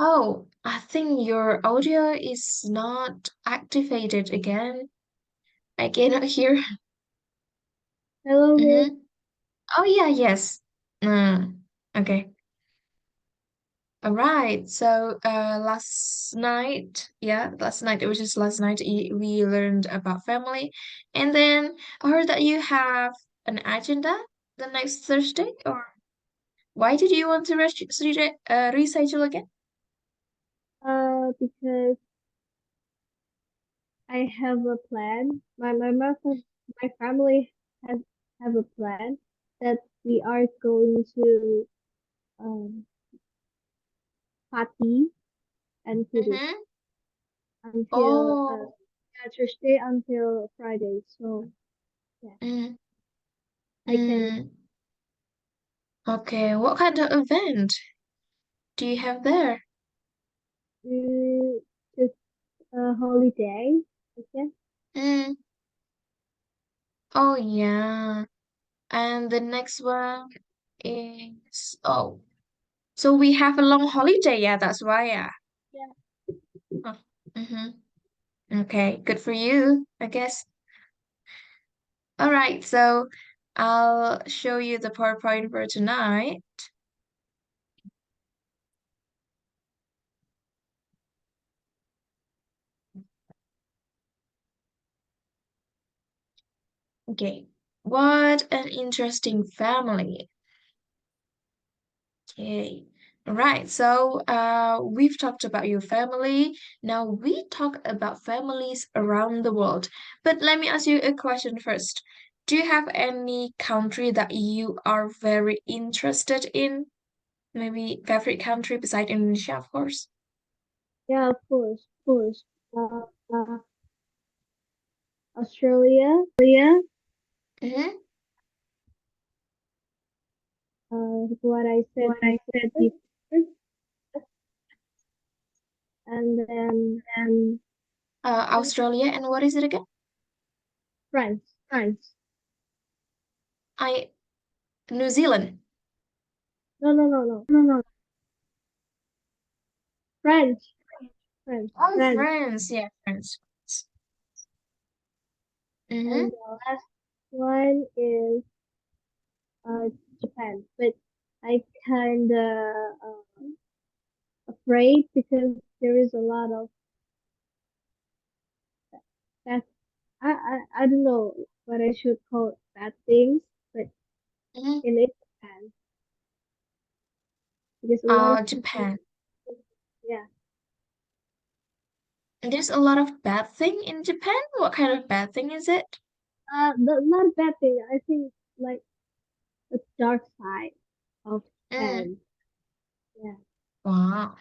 Oh, I think your audio is not activated again. I cannot hear. Hello, Miss. Mm-hmm. Oh yeah, yes. Okay. All right. So, last night, it was just last night, we learned about family. And then I heard that you have an agenda the next Thursday, or why did you want to reschedule again? Because I have a plan. My family has have a plan that we are going to um party and today Mm-hmm. until Oh, yeah, Thursday until Friday. So yeah, mm, I can mm. Okay. What kind of event do you have there? just a holiday. Okay. Mm. Oh, yeah. And the next one is, oh, so we have a long holiday. Yeah, that's why. Yeah. Yeah. Oh, mm-hmm. Okay, good for you, I guess. All right, so I'll show you the PowerPoint for tonight. Okay, what an interesting family. Okay. All right, so we've talked about your family. Now we talk about families around the world. But let me ask you a question first. Do you have any country that you are very interested in? Maybe favorite country beside Indonesia, of course. Yeah, of course, of course. Uh, uh, Australia. Yeah. Mm-hmm. What I said What I said before, before. and then Australia, and what is it again? France. France. I New Zealand. No, no, no, no. No, no. France. France. Oh, France. Yeah, France. And Mm-hmm. the last one is uh, Japan. But I kinda afraid because there is a lot of bad. I don't know what I should call it, bad things, but Mm-hmm. in it Japan because a lot of people. Japan. Yeah. There's a lot of bad thing in Japan. What kind of bad thing is it? Not a bad thing. I think like a dark side of Mm. Japan. Yeah. Wow.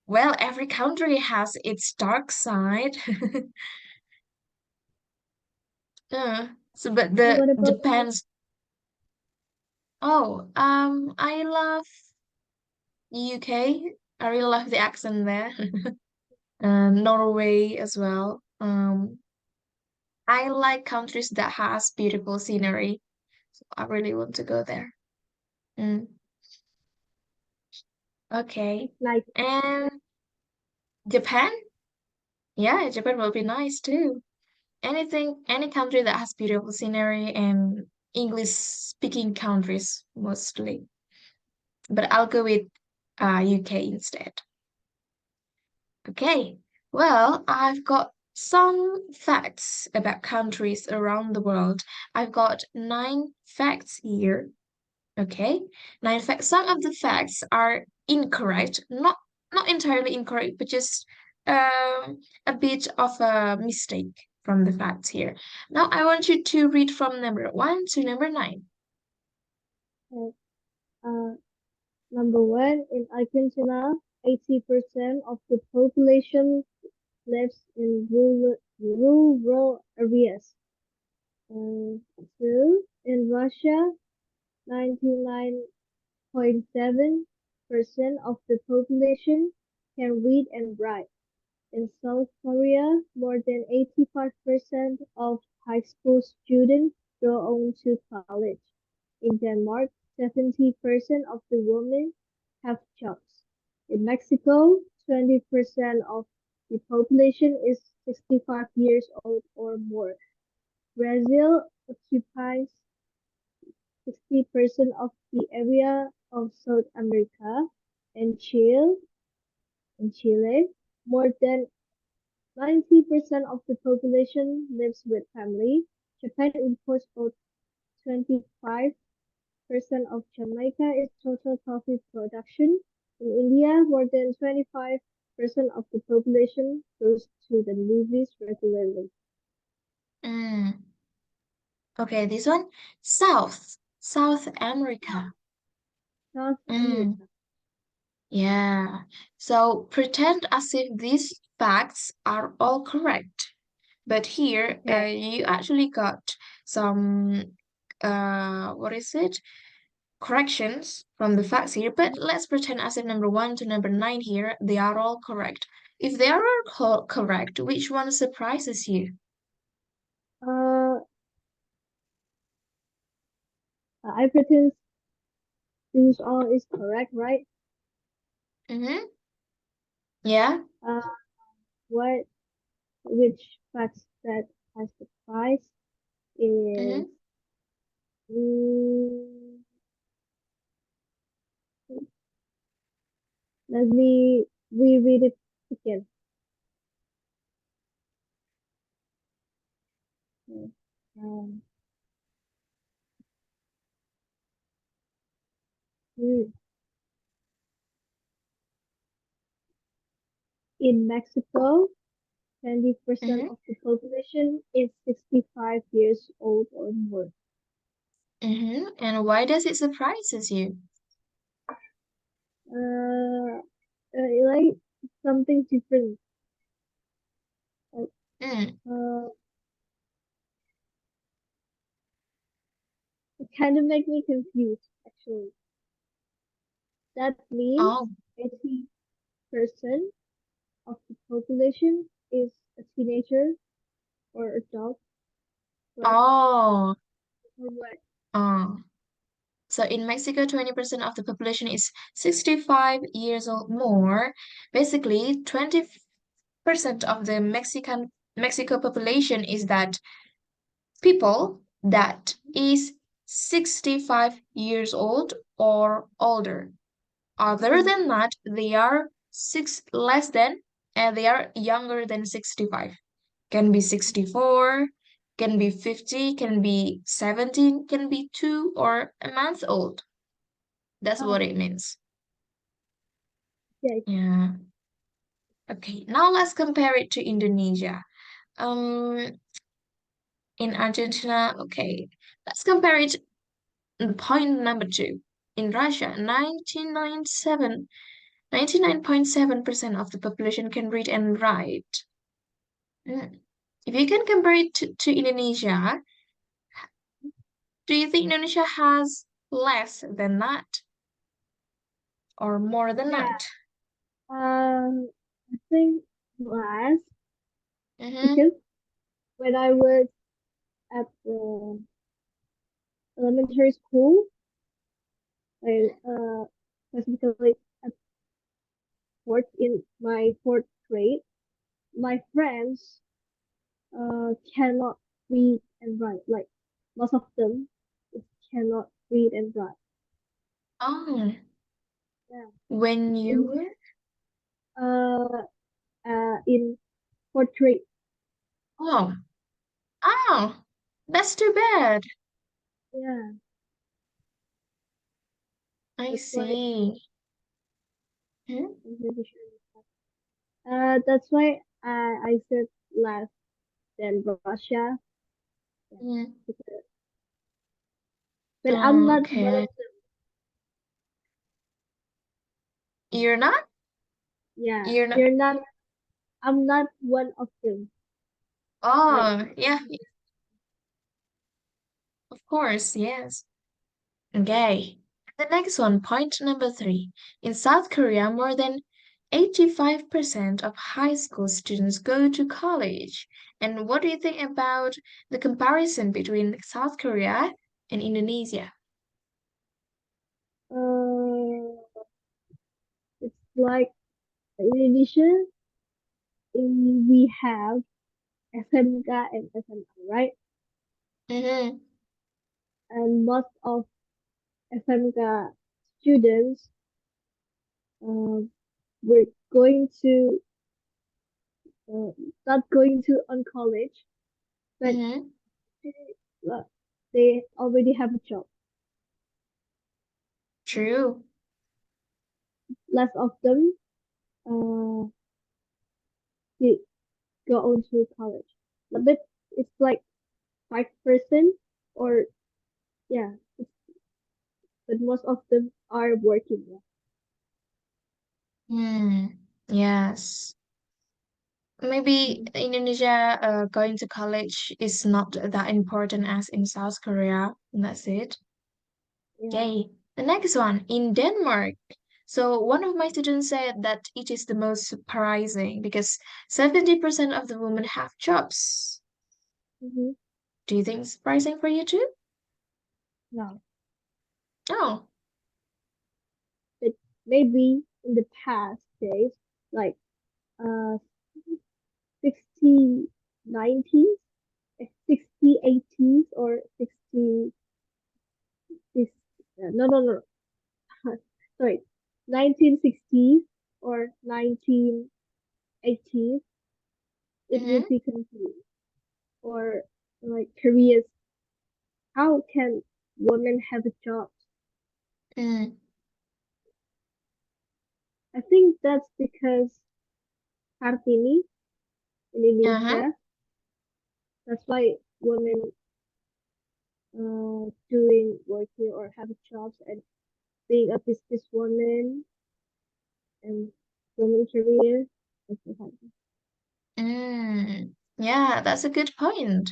Well, every country has its dark side. So, but And the what about you? Japan's. Oh, I love UK. I really love the accent there. Norway as well. I like countries that has beautiful scenery. So I really want to go there. Mm, okay. It's like And Japan? Yeah, Japan will be nice too. Any country that has beautiful scenery and English speaking countries mostly. But I'll go with UK instead. Okay. Well, I've got some facts about countries around the world. I've got 9 facts here. Okay. 9 facts. Some of the facts are incorrect, not entirely incorrect, but just a bit of a mistake from the facts here. Now I want you to read from number 1 to number 9. uh, uh, number one in Argentina, 80% of the population lives in rural areas. Two, in Russia, 99.7% of the population can read and write. In South Korea, more than 85% of high school students go on to college. In Denmark, 70% of the women have jobs. In Mexico, 20% of the population is 65 years old or more. Brazil occupies 60% of the area of South America, and Chile, more than 90% of the population lives with family. Japan imports about 25% of Jamaica's total coffee production. In India, more than 25% of the population goes to the movies regularly. Mm. Okay, this one, South America. South Mm. America. Yeah. So pretend as if these facts are all correct. But here, Okay. you actually got some, what is it? Corrections from the facts here. But let's pretend as if number 1 to number 9 here, they are all correct. If they are all correct, which one surprises you? Uh, I pretend this all is correct, right? Mm-hmm. Yeah. Uh, what which facts that has surprised is Mm-hmm. mm, let me reread it again. Um, mm, in Mexico, 20% Mm-hmm. of the population is 65 years old or more. Mm-hmm. And why does it surprises you? Uh, like something different. Like, Mm. uh, it kind of make me confused, actually. That means Oh. 80% of the population is a teenager or adult, right? Oh. Or what? Oh. So in Mexico, 20% of the population is 65 years old more. Basically, 20% of the Mexico population is that people that is 65 years old or older. Other Mm. than that, they are six less than and they are younger than 65. Can be 64, can be 50, can be 17, can be 2 or a month old. That's what Oh, it means. yeah. Yeah. Okay, now let's compare it to Indonesia. Um, in Argentina, okay, let's compare it. Point number 2. In Russia, 99.7% of the population can read and write. Mm. If you can compare it to Indonesia, do you think Indonesia has less than that or more than Yeah. that? I think last Mm-hmm. because when I was at the elementary school, I specifically at fourth grade, my friends cannot read and write. Like most of them cannot read and write. Oh, Yeah. when you In were? uh in fourth grade. Oh, oh, that's too bad. Yeah. I That's why see. Hmm? I'm pretty sure. That's why I said less than Russia. Yeah. Mm. But I'm Oh, not one of okay. them. You're not? Yeah. You're not? You're not. I'm not one of them. Like, Oh, yeah, of course, yes. Okay. The next one, point number 3. In South Korea, more than 85% of high school students go to college. And what do you think about the comparison between South Korea and Indonesia? uh, it's like in Indonesia, we have SMK and SMA, right? Mm-hmm. And most of SMK students uh, were going to uh, not going to on college, but Mm-hmm. uh, they already have a job. True. Less of them uh, they go on to college. But it's like 5%, or yeah, but most of them are working. Yeah. Hmm. Yes. Maybe Mhm. Indonesia going to college is not that important as in South Korea. And that's it. Yeah. Okay. The next one in Denmark. So one of my students said that it is the most surprising because 70% of the women have jobs. Mm-hmm. Do you think it's surprising for you too? No, Oh. but maybe in the past days, like uh 60, 90s, 60, 80s, or 60, this, no, no, no, sorry, 1960s or 1980s, it Mm-hmm. would be confused. Or like careers, how can women have a job? Mm. I think that's because Kartini in Uh-huh. Indonesia, that's why women doing working or have jobs and being a businesswoman and women career. That's what happened. Mm. Yeah, that's a good point.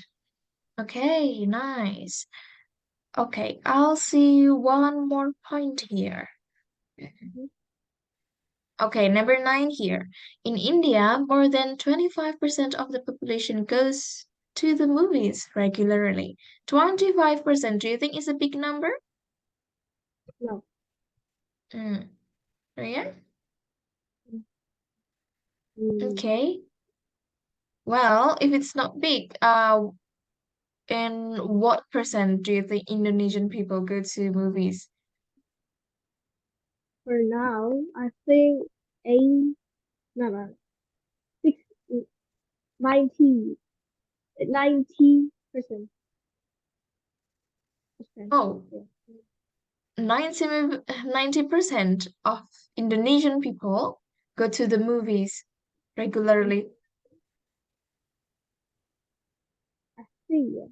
Okay, nice. Okay, I'll see one more point here. Mhm. Okay, number nine here. In India, more than 25% of the population goes to the movies regularly. 25%, do you think is a big number? No. Mm. Oh, yeah? Mm, Okay. Well, if it's not big, and what percent do you think Indonesian people go to movies? for now, I think eight, no, no, six, 90, 90%. Oh, Yeah. 90% of Indonesian people go to the movies regularly. I think yeah.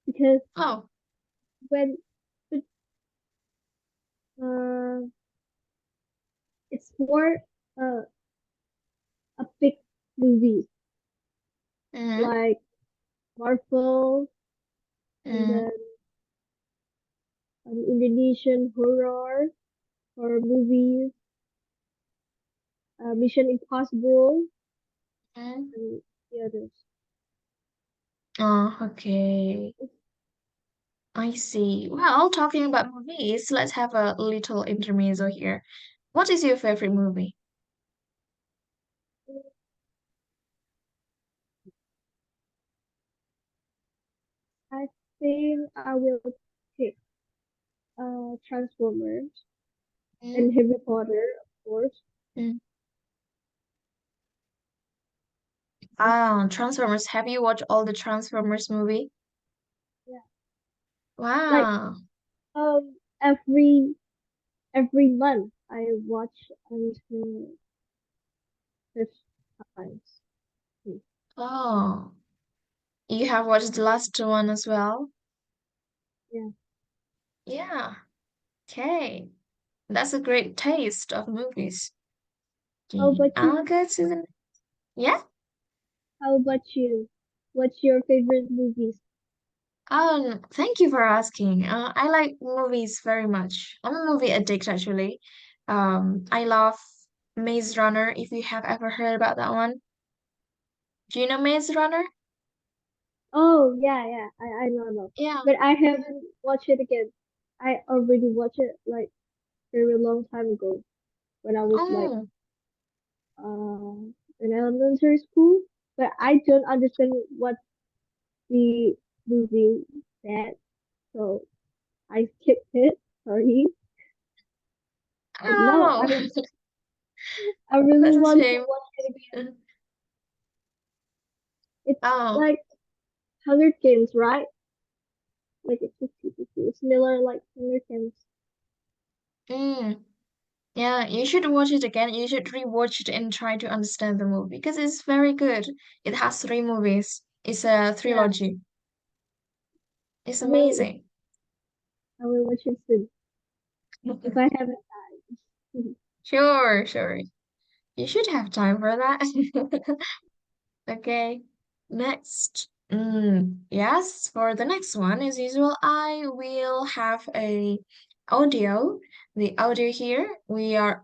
Because Oh, when but, uh, it's more uh, a big movie mm, like Marvel, and mm, then an Indonesian horror movies, Mission Impossible, mm. and the others. Oh, okay. I see. Well, talking about movies, let's have a little intermezzo here. What is your favorite movie? I think I will pick Transformers Mm, and Harry Potter, of course. mm. Transformers. Have you watched all the Transformers movie? Yeah, like Wow. um every month I watch until fifth times. Hmm. Oh, you have watched the last one as well? Yeah. Yeah. Okay. That's a great taste of movies. How Okay, about I'll you? go to the yeah. How about you? What's your favorite movies? Thank you for asking. I like movies very much. I'm a movie addict actually. I love Maze Runner, if you have ever heard about that one. Do you know Maze Runner? Oh yeah, yeah. I know. Yeah. But I haven't watched it again. I already watched it like very long time ago. when I was like Oh, in elementary school, but I don't understand what the movie said, so I skipped it. Sorry, but no, oh, I really that's a want to shame. watch it again. It's Oh, like Hunger Games, right? Like it's 50-50. It's similar like Hunger Games. mm. Yeah, you should watch it again. You should rewatch it and try to understand the movie because it's very good. It has three movies. It's a Yeah, trilogy. It's I will. amazing. I will watch it soon if I have time. Sure, sure. You should have time for that. Okay. Next. Yes, for the next one, as usual, I will have a audio. The audio here,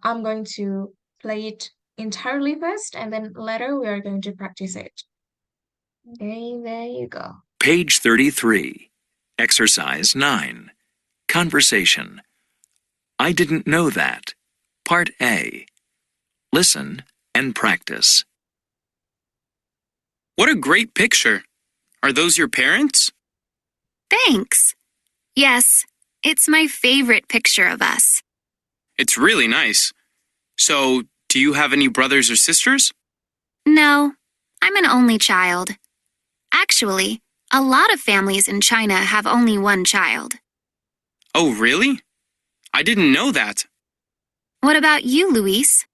I'm going to play it entirely first, and then later we are going to practice it. Okay, there you go. Page 33. Exercise 9. Conversation. I didn't know that. Part A. Listen and practice. What a great picture. Are those your parents? Thanks. Yes, it's my favorite picture of us. It's really nice. So, do you have any brothers or sisters? No, I'm an only child. Actually, a lot of families in China have only one child. Oh, really? I didn't know that. What about you, Luis?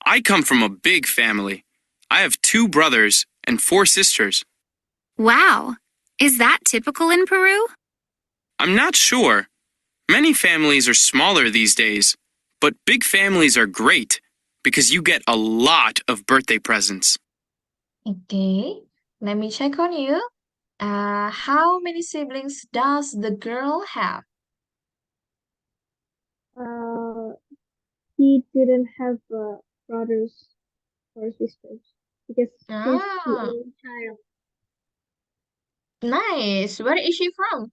I come from a big family. I have 2 brothers and 4 sisters. Wow, is that typical in Peru? I'm not sure. Many families are smaller these days, but big families are great because you get a lot of birthday presents. Okay, let me check on you. How many siblings does the girl have? uh, he didn't have brothers or sisters because he's the Ah, only child. nice. Where is she from?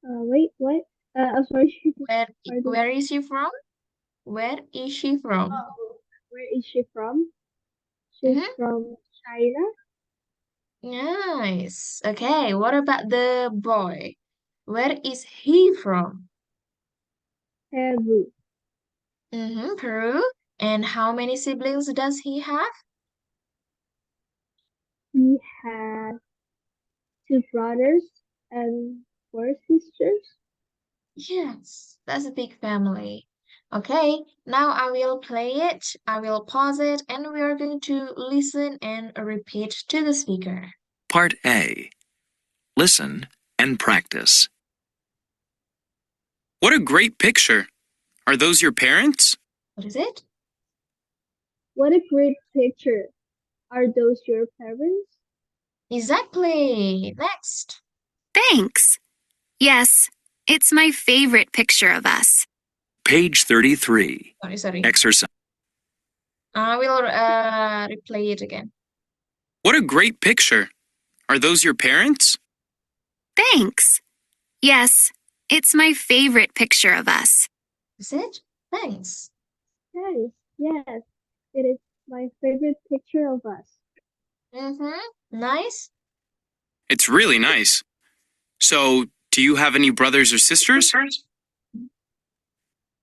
Wait, what? I'm sorry. Where Pardon. where is she from? Where is she from? Oh, where is she from? She's Mm-hmm. from China. Nice. Okay, what about the boy? Where is he from? Peru. Mm-hmm, Peru. And how many siblings does he have? He has 2 brothers and 4 sisters. Yes, that's a big family. Okay, now I will play it. I will pause it, and we are going to listen and repeat to the speaker. Part A. Listen and practice. What a great picture. Are those your parents? What is it? What a great picture. Are those your parents? Exactly. Next. Thanks. Yes, it's my favorite picture of us. Page 33. Sorry. Exercise. I will replay it again. What a great picture. Are those your parents? Thanks. Yes, it's my favorite picture of us. Is it? Thanks. Yes, yes. It is my favorite picture of us. Mm-hmm. Nice. It's really nice. So, do you have any brothers or sisters?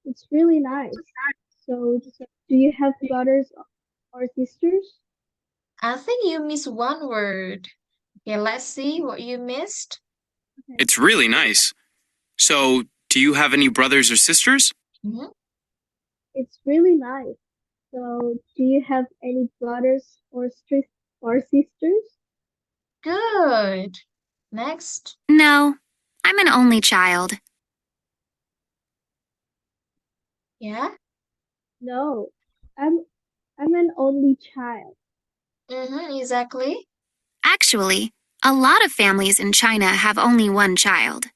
It's really nice. So, do you have brothers or sisters? I think you missed one word. Okay, let's see what you missed. Okay. It's really nice. So, do you have any brothers or sisters? Mhm. It's really nice. So, do you have any brothers or sisters? Good. Next. No, I'm an only child. Yeah. No, I'm an only child. Mm-hmm, exactly. Actually, a lot of families in China have only one child.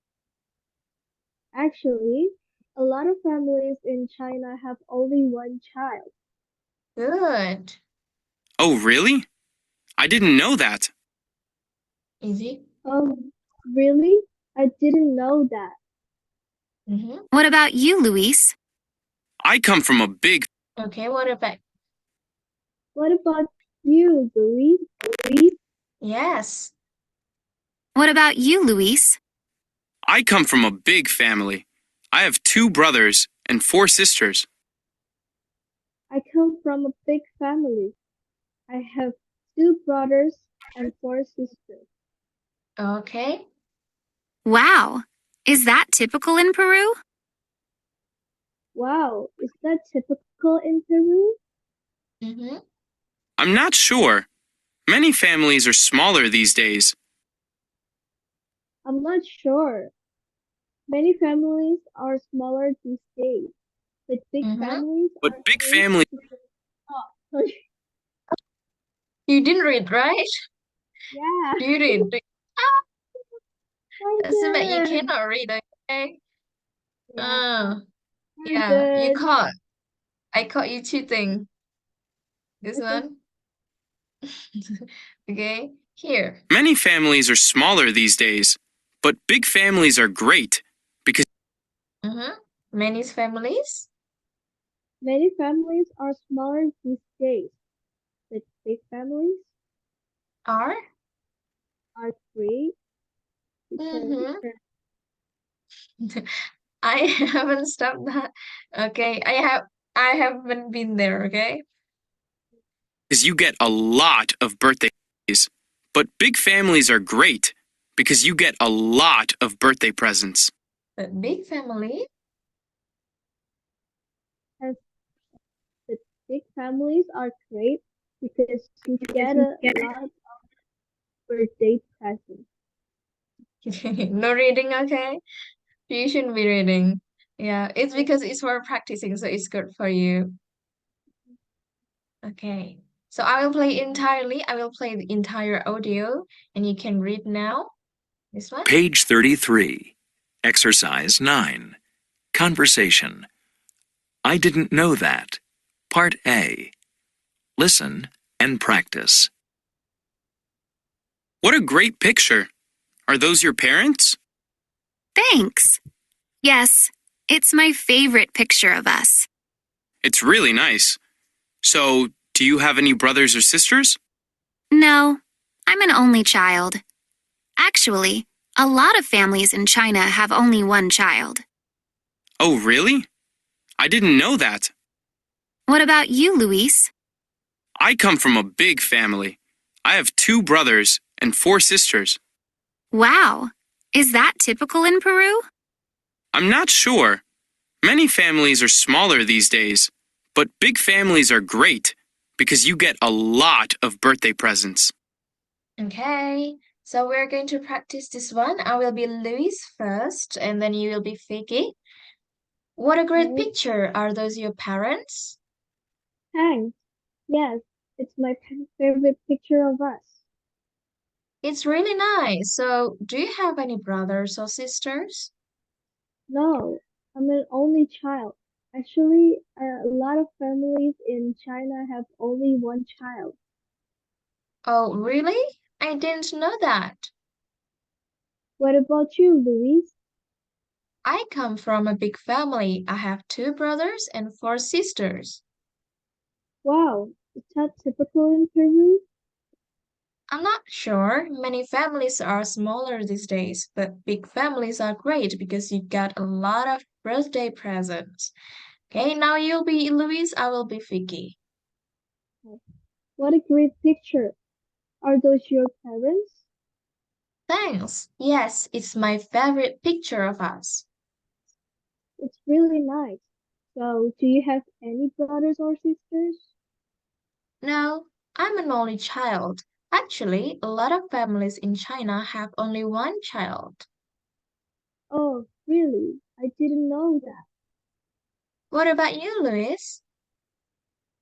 Actually, a lot of families in China have only one child. Good. Oh, really? I didn't know that. Easy. Oh, really? I didn't know that. Mm-hmm. What about you, Luis? I come from a big Okay, What about you, Louis? yes. What about you, Luis? I come from a big family. I have 2 brothers and 4 sisters. I come from a big family. I have 2 brothers and 4 sisters. Okay. Wow. Is that typical in Peru? Wow, is that typical in Peru? Mm-hmm. I'm not sure. Many families are smaller these days. I'm not sure. Many families are smaller these days, but big Mm-hmm. families But are big great families because, oh, sorry. You didn't read, right? Yeah, You did. Ah, very Simek, you good. cannot read, okay? Yeah, very Yeah, you good. caught. I caught you cheating. This Okay, one. Okay, here. Many families are smaller these days, but big families are great because Mm-hmm. Many families many families are smaller these days, but big families are. are great because Mm-hmm. I haven't stopped that. Okay, I haven't been there, okay? you get a lot of birthdays. But big families are great because you get a lot of birthday presents. But big family. has the big families are great because you get a lot of birthday presents. No reading, okay? You shouldn't be reading. Yeah, it's because it's for practicing, so it's good for you. Okay. So I will play entirely. I will play the entire audio, and you can read now. This one. Page 33. Exercise 9. Conversation. I didn't know that. Part A. Listen and practice. What a great picture! Are those your parents? Thanks. Yes, it's my favorite picture of us. It's really nice. So, do you have any brothers or sisters? No, I'm an only child. Actually, a lot of families in China have only one child. Oh, really? I didn't know that. What about you, Luis? I come from a big family. I have 2 brothers and 4 sisters. Wow. Is that typical in Peru? I'm not sure. Many families are smaller these days, but big families are great because you get a lot of birthday presents. Okay. So we're going to practice this one. I will be Luis first, and then you will be Vicky. What a great Okay, picture. Are those your parents? thanks. Yes, it's my favorite picture of us. It's really nice. So, do you have any brothers or sisters? No, I'm an only child. Actually, a lot of families in China have only one child. Oh, really? I didn't know that. What about you, Louise? I come from a big family. I have 2 brothers and 4 sisters. Wow, is that typical in Peru? I'm not sure. Many families are smaller these days, but big families are great because you get a lot of birthday presents. Okay, now you'll be Louise, I will be Vicky. What a great picture. Are those your parents? Thanks. Yes, it's my favorite picture of us. It's really nice. So, do you have any brothers or sisters? No, I'm an only child. Actually, a lot of families in China have only one child. Oh, really? I didn't know that. What about you, Louise?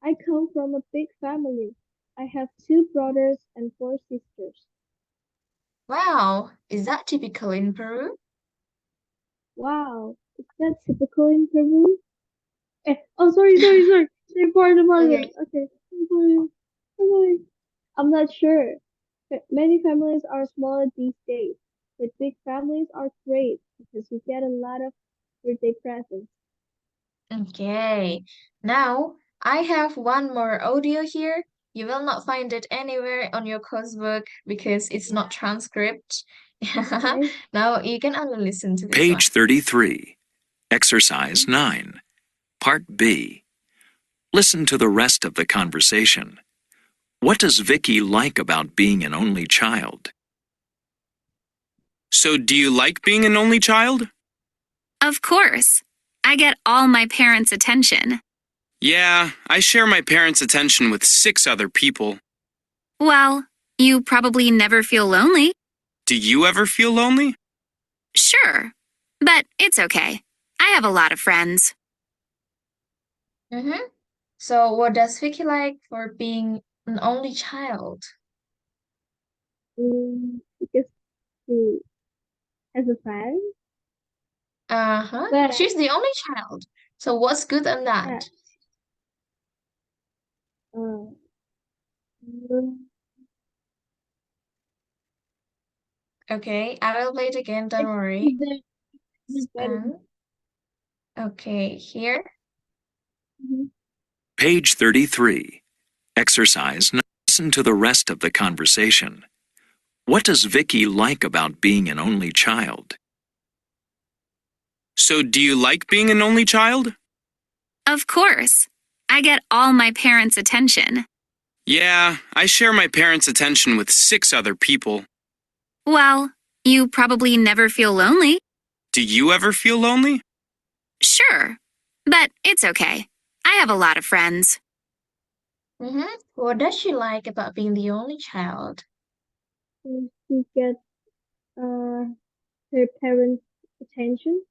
I come from a big family. I have 2 brothers and 4 sisters. Wow, is that typical in Peru? Wow, is that typical in Peru? Oh, sorry. Same part of Okay. Okay, I'm sorry. I'm not sure. But many families are smaller these days, but big families are great because you get a lot of birthday presents. Okay, now I have one more audio here. You will not find it anywhere on your course book because it's not transcript. Okay. Now you can only listen to this one. Page 33. Exercise 9. Part B. Listen to the rest of the conversation. What does Vicky like about being an only child? So, do you like being an only child? Of course. I get all my parents' attention. Yeah, I share my parents' attention with 6 other people. Well, you probably never feel lonely. Do you ever feel lonely? Sure. But it's okay. I have a lot of friends. Mm-hmm. So what does Vicky like for being an only child? Because she has a friend. Uh-huh. But She's the only child. So what's good on yeah, that? mm, Okay, I will play it again, don't worry. it's better. Okay, here. Mhm. Page 33. Exercise 9. Listen to the rest of the conversation. What does Vicky like about being an only child? So, do you like being an only child? Of course. I get all my parents' attention. Yeah, I share my parents' attention with 6 other people. Well, you probably never feel lonely. Do you ever feel lonely? Sure. But it's okay. I have a lot of friends. Mm-hmm. What does she like about being the only child? She gets her parents' attention.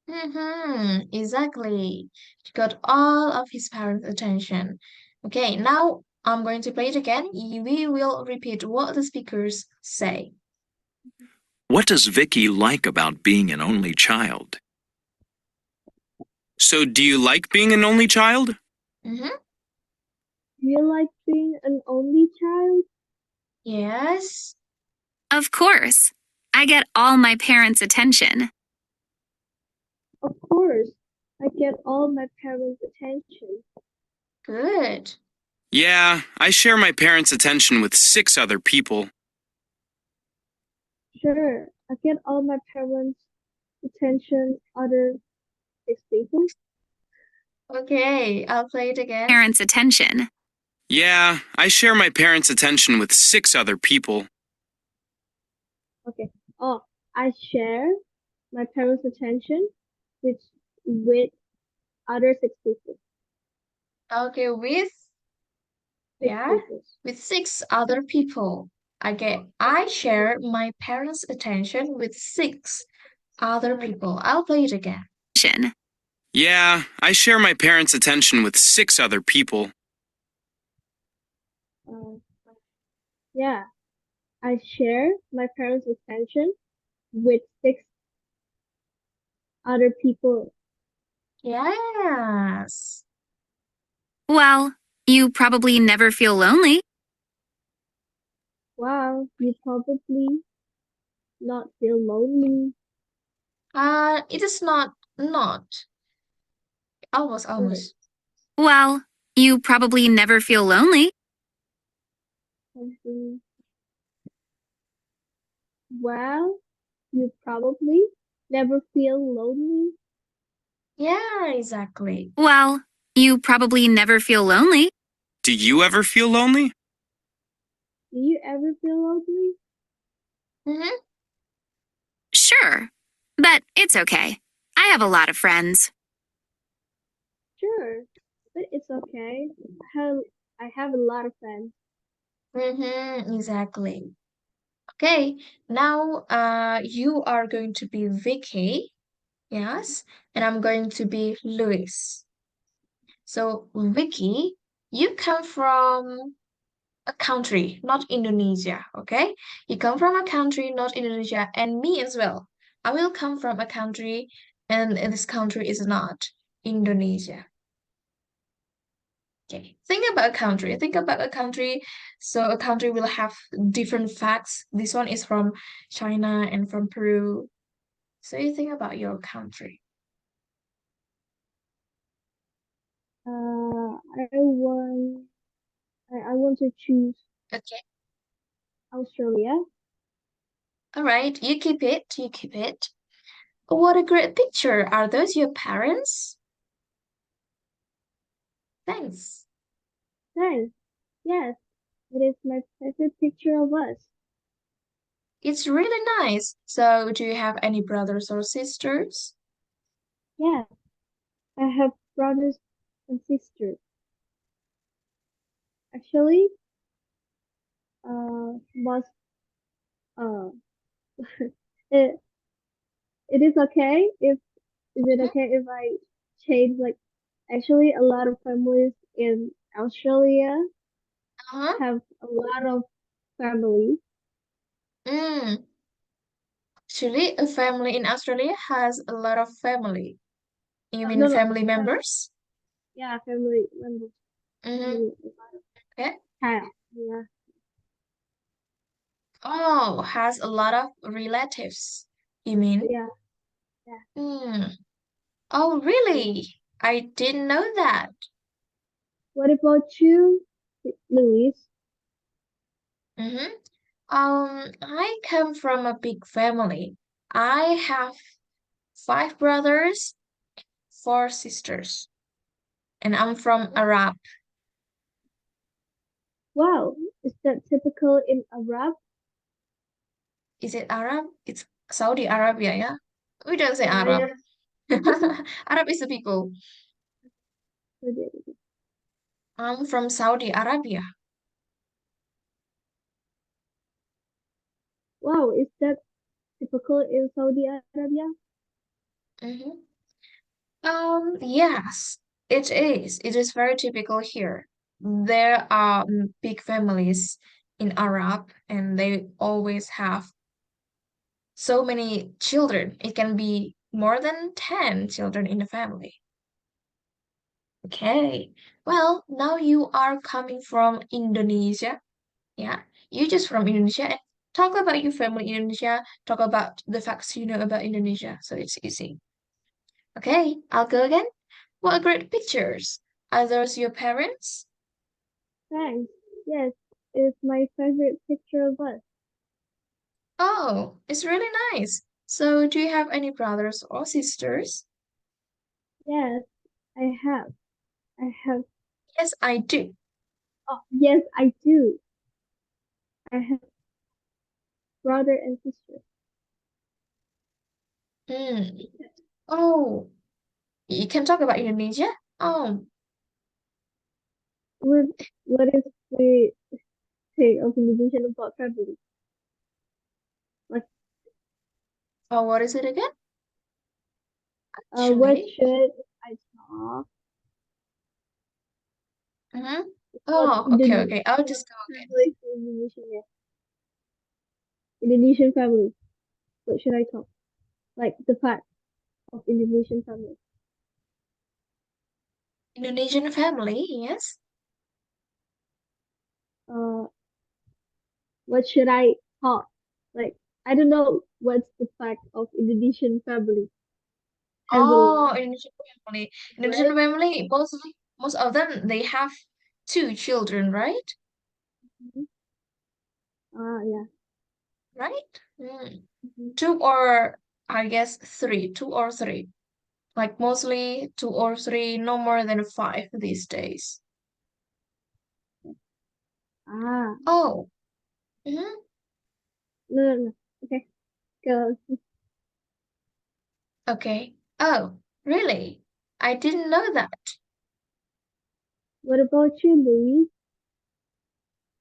Mm-hmm. Exactly. She got all of his parents' attention. Okay, now I'm going to play it again. We will repeat what the speakers say. What does Vicky like about being an only child? So, do you like being an only child? Mm-hmm. Do you like being an only child? Yes. Of course. I get all my parents' attention. Of course. I get all my parents' attention. Good. Yeah, I share my parents' attention with 6 other people. Sure. I get all my parents' attention. Other 6 people. Okay, I'll play it again. Parents' attention. Yeah, I share my parents' attention with 6 other people. Okay. Oh, I share my parents' attention with other 6 people. Okay, with 6 yeah, people. with 6 other people. I share my parents' attention with 6 other people. I'll play it again. Yeah, I share my parents' attention with 6 other people. Yeah, I share my parents' attention with 6 other people. Yes. Well, you probably never feel lonely. Wow, you probably not feel lonely. It is not. Almost, Good. almost. Well, you probably never feel lonely. Something. Well, you probably never feel lonely. Yeah, exactly. Well, you probably never feel lonely. Do you ever feel lonely? Do you ever feel lonely? Mm-hmm. Sure. But it's okay. I have a lot of friends. Sure, but it's okay. I have a lot of friends. Mm-hmm, exactly. Okay, now you are going to be Vicky, yes, and I'm going to be Louis. So Vicky, you come from a country, not Indonesia, okay? You come from a country, not Indonesia, and me as well. I will come from a country, and this country is not Indonesia. Okay, think about a country. Think about a country. So a country will have different facts. This one is from China and from Peru. So you think about your country. I want to choose Okay. Australia. All right. You keep it. You keep it. What a great picture. Are those your parents? Thanks. Thanks. Yes, it is my favorite picture of us. It's really nice. So, do you have any brothers or sisters? Yes, I have brothers and sisters. Actually, most uh, it it is okay if is it okay if I change like actually a lot of families in Australia Uh-huh. have a lot of families. Mm. Actually, a family in Australia has a lot of family. You mean No, no, family members? yeah, family members, Mm-hmm. family, a lot of Okay. child. Yeah, Oh, has a lot of relatives. You mean? yeah, yeah. Mm. Oh, really? I didn't know that. What about you, Louise? Mm-hmm. I come from a big family. I have 5 brothers, 4 sisters, and I'm from Arab. Wow, is that typical in Arab? Is it Arab? It's Saudi Arabia, yeah? We don't say Arab. Yeah. Arab is the people. I'm from Saudi Arabia. Wow, is that typical in Saudi Arabia? Mm-hmm. Yes, it is. It is very typical here. There are big families in Arab, and they always have so many children. It can be more than 10 children in a family. Okay. Well, now you are coming from Indonesia. Yeah. You just from Indonesia and talk about your family in Indonesia. Talk about the facts you know about Indonesia. So it's easy. Okay, I'll go again. What great pictures. Are those your parents? Thanks. Yes, it's my favorite picture of us. Oh, it's really nice. So, do you have any brothers or sisters? Yes, I have. I have. Yes, I do. Oh, yes, I do. I have brother and sister. Hmm. Oh, you can talk about Indonesia? Oh, What what is the thing of Indonesian about family? Like, oh, what is it again? what Actually. should I talk Mm-hmm. about Oh, okay, Indonesian okay. I'll just go again. family in Indonesia? Yeah. Indonesian family. What should I talk? Like the fact of Indonesian family. Indonesian family, yes. Uh, what should I talk? Like, I don't know what's the fact of Indonesian family. Has a Oh, lot, Indonesian family. Indonesian right? family, most of them, they have 2 children, right? Mhm. Yeah. Right? Mm. Mhm. Two or I guess three, 2 or 3. Like mostly 2 or 3, no more than 5 these days. Ah, Oh, mhm. no, no, no. Okay, go. Okay. Oh, really? I didn't know that. What about you, Louise?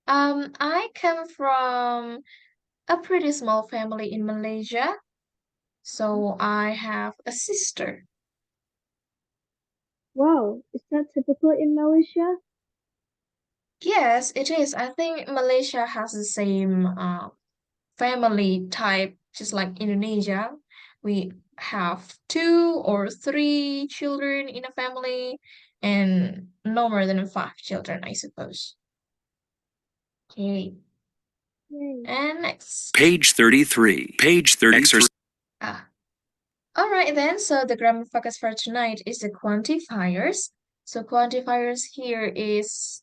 I come from a pretty small family in Malaysia, so I have a sister. Wow, is that typical in Malaysia? Yes, it is. I think Malaysia has the same family type, just like Indonesia. We have 2 or 3 children in a family and no more than 5 children, I suppose. Okay, Yay. and next. Page 33. Page 33. Ah, all right then. So the grammar focus for tonight is the quantifiers. So quantifiers here is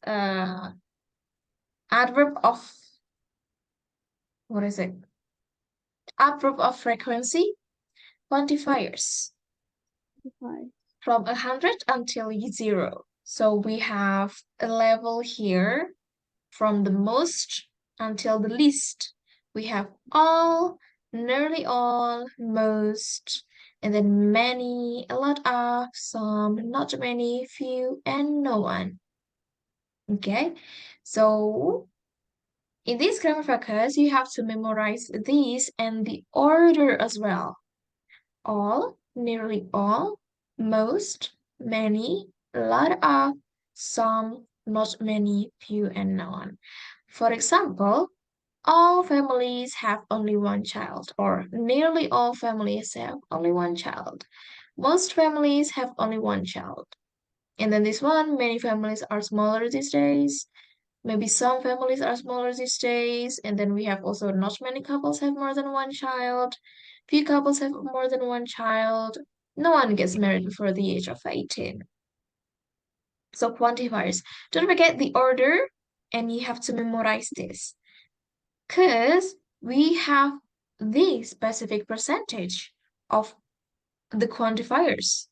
adverb of, what is it? Adverb of frequency, quantifiers Quantify. from 100 until 0. So we have a level here from the most until the least. We have all, nearly all, most, and then many, a lot of, some, not many, few, and no one. Okay, so in this grammar focus, you have to memorize these and the order as well. All, nearly all, most, many, a lot of, some, not many, few, and no one. For example, all families have only one child, or nearly all families have only one child. Most families have only one child. And then this one, many families are smaller these days. Maybe some families are smaller these days. And then we have also not many couples have more than one child. Few couples have more than one child. No one gets married before the age of 18. So quantifiers. Don't forget the order, and you have to memorize this. Because we have the specific percentage of the quantifiers.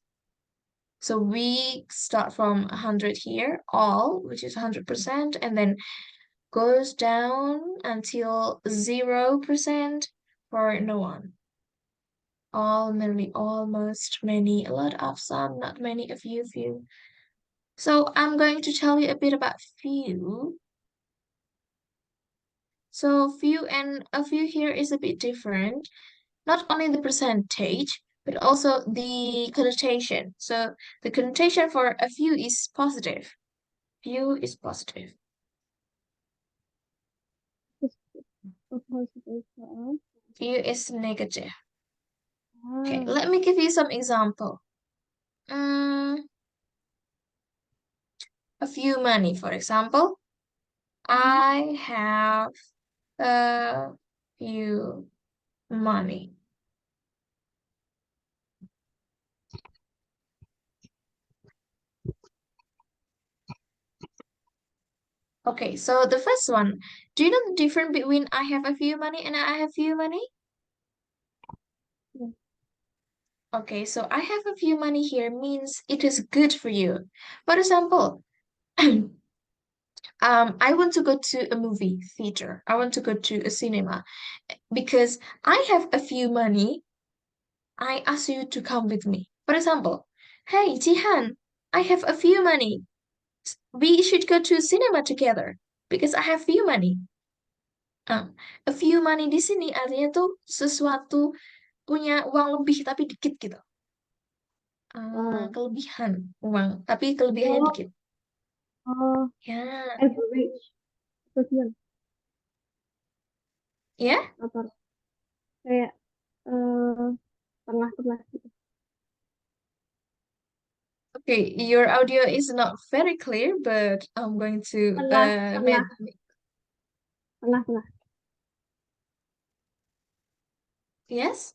So we start from 100 here, all, which is 100%, and then goes down until 0% for no one. All, nearly, almost, many, a lot of, some, not many, a few, few. So I'm going to tell you a bit about few. So few and a few here is a bit different. Not only the percentage, but also the connotation. So the connotation for a few is positive. Few is positive. A positive for us. Few is negative. Okay, Ah, let me give you some example. A few money, for example. I have a few money. Okay, so the first one, do you know the difference between I have a few money and I have few money? yeah. Okay, so I have a few money here means it is good for you. For example, I want to go to a movie theater. I want to go to a cinema because I have a few money. I ask you to come with me. For example, hey, Jihan, I have a few money. We should go to cinema together because I have few money. A few money di sini artinya tuh sesuatu punya uang lebih tapi dikit gitu. Ah. Kelebihan uang, tapi kelebihannya Oh, dikit. oh, Ya, average. Terus ya. apa? Kayak tengah-tengah gitu. Okay, your audio is not very clear, but I'm going to Tengah-tengah. Tengah-tengah. yes.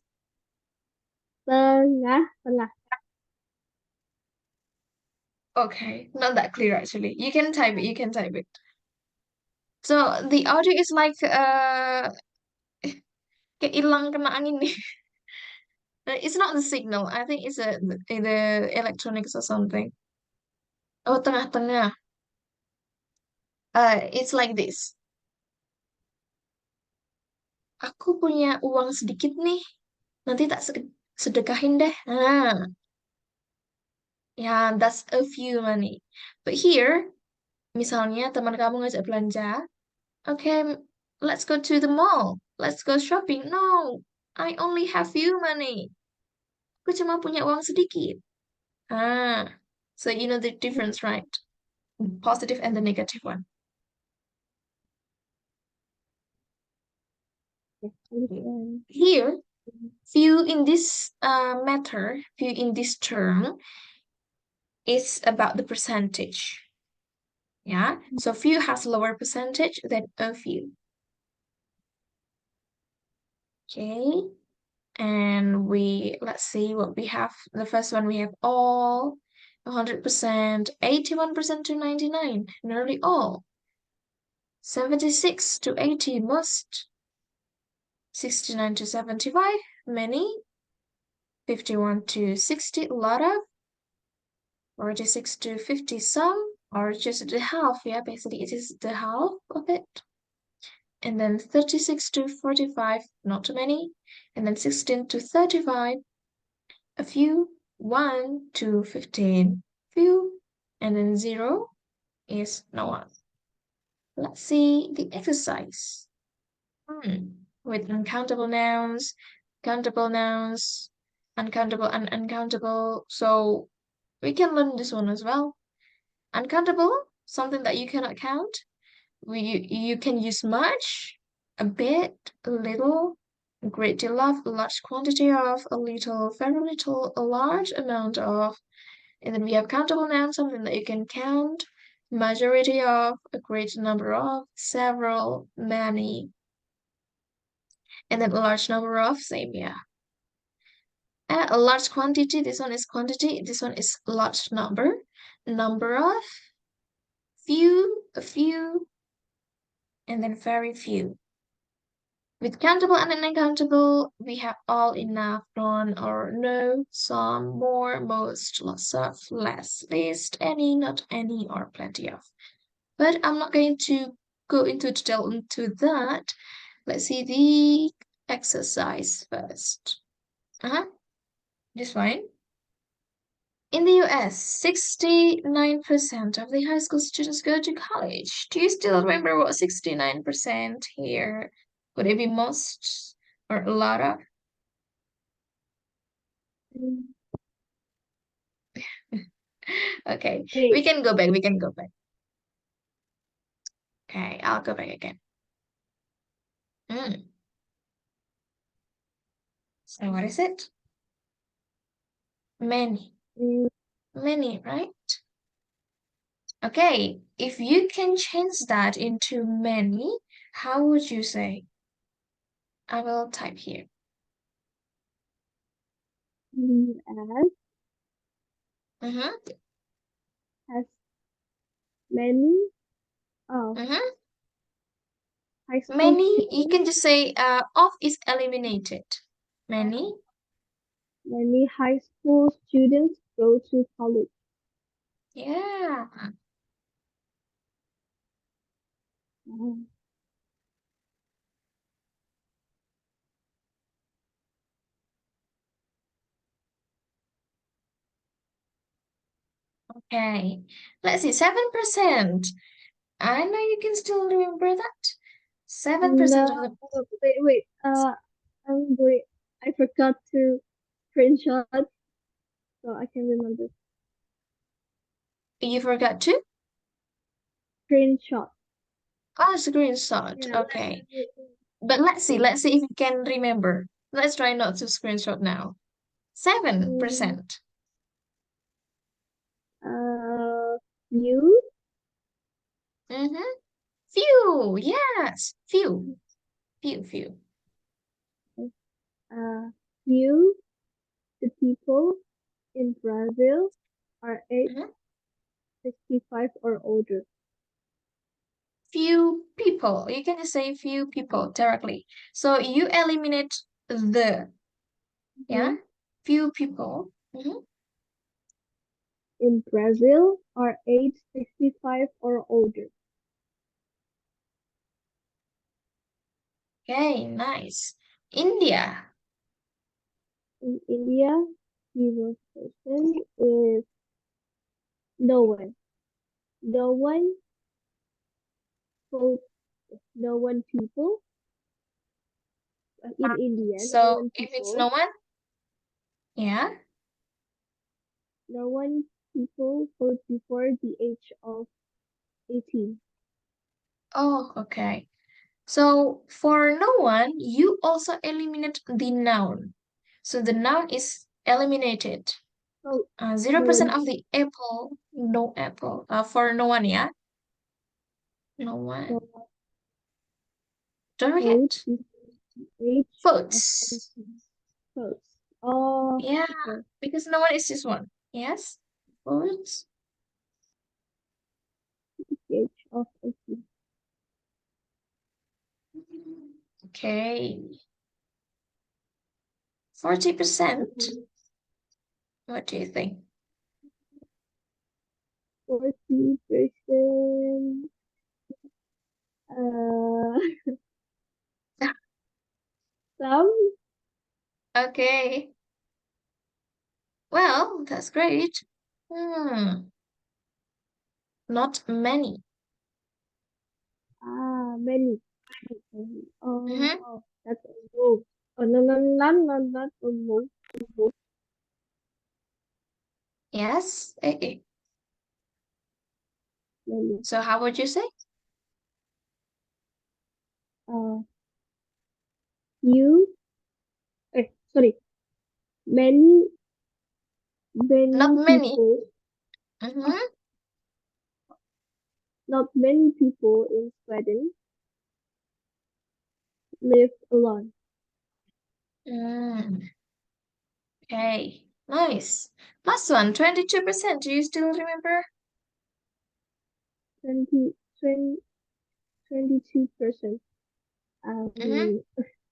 Tengah-tengah. Okay, not that clear actually. You can type it. You can type it. So the audio is like kayak hilang kena angin nih. It's not the signal. I think it's the electronics or something. Oh, tengah-tengah. It's like this. Aku punya uang sedikit nih. Nanti tak sedekahin deh. Ya, that's a few money. But here, misalnya teman kamu ngajak belanja, okay, let's go to the mall. Let's go shopping. No, I only have few money. Aku cuma punya uang sedikit. So you know the difference, right? Positive and the negative one. Here, few in this matter, few in this term is about the percentage. Yeah, so few has lower percentage than a few. Okay, and let's see what we have. The first one we have all, 100%, 81% to 99, nearly all. 76 to 80, most. 69 to 75, many. 51 to 60, a lot of. 46 to 50, some, or just the half. Yeah, basically it is the half of it. And then 36 to 45, not too many. And then 16 to 35, a few. 1 to 15, few. And then 0 is no one. Let's see the exercise. With uncountable nouns, countable nouns, uncountable and uncountable. So we can learn this one as well. Uncountable, something that you cannot count. You can use much, a bit, a little, a great deal of, a large quantity of, a little, very little, a large amount of. And then we have countable nouns, something that you can count, majority of, a great number of, several, many. And then a large number of, same, yeah. A large quantity, this one is quantity, this one is large number. Number of, few, a few, and then very few. With countable and uncountable, we have all, enough, none, or no, some, more, most, lots of, less, least, any, not any, or plenty of. But I'm not going to go into detail into that. Let's see the exercise first. This one. In the US, 69% of the high school students go to college. Do you still remember what 69% here? Would it be most or a lot of? Okay, we Eight. can go back. We can go back. Okay, I'll go back again. So what is it? Many. Mm, Many, right? Okay, if you can change that into many, how would you say? I will type here. as has many high school Many, you students. can just say of is eliminated. Many. Many high school students go to college. Yeah. Mm, Okay. Let's see, 7%. I know you can still remember that. 7% of the wait. Wait. I forgot to screenshot, so I can remember. you forgot to? Screenshot. Oh, screenshot. Yeah. Okay. But let's see if you can remember. Let's try not to screenshot now. 7%. You. Few, yes. Few. Few. Few. The people in Brazil are age 65 or older. Few people. You can just say few people directly. So you eliminate the, yeah? Few people. In Brazil are age 65 or older. Okay, nice. India. In India, 0% is no one. No one votes, no one people. In India, no So one if it's people, no one, yeah. no one people vote before the age of 18. Oh, okay. So for no one, you also eliminate the noun. So the noun is eliminated. Oh, 0% of the apple, no apple. For no one, yeah? No one. no Don't vote forget. before the age Votes. of 18. Votes. Oh, Yeah, okay. because no one is just one. Yes? Words. Age of a Okay. 40%. What do you think? 40%. Some. Okay. Well, that's great. Not many. Many. Mhm. Oh, that's almost. Oh, no, not almost. Yes. Many. So how would you say? Uh, few. Sorry. Many, Not many many. people. Mhm. Not many people in Sweden live alone. Mm. Okay. Nice. Last one, 22%. Do you still remember? 20, 22%. Mhm.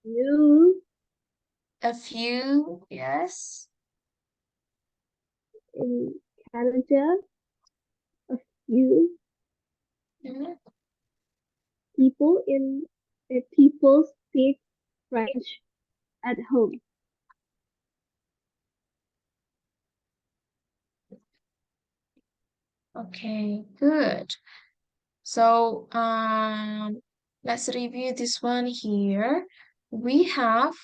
You A few, yes. in Canada, a few Mhm. people speak French at home. Okay, good. So, let's review this one here. We have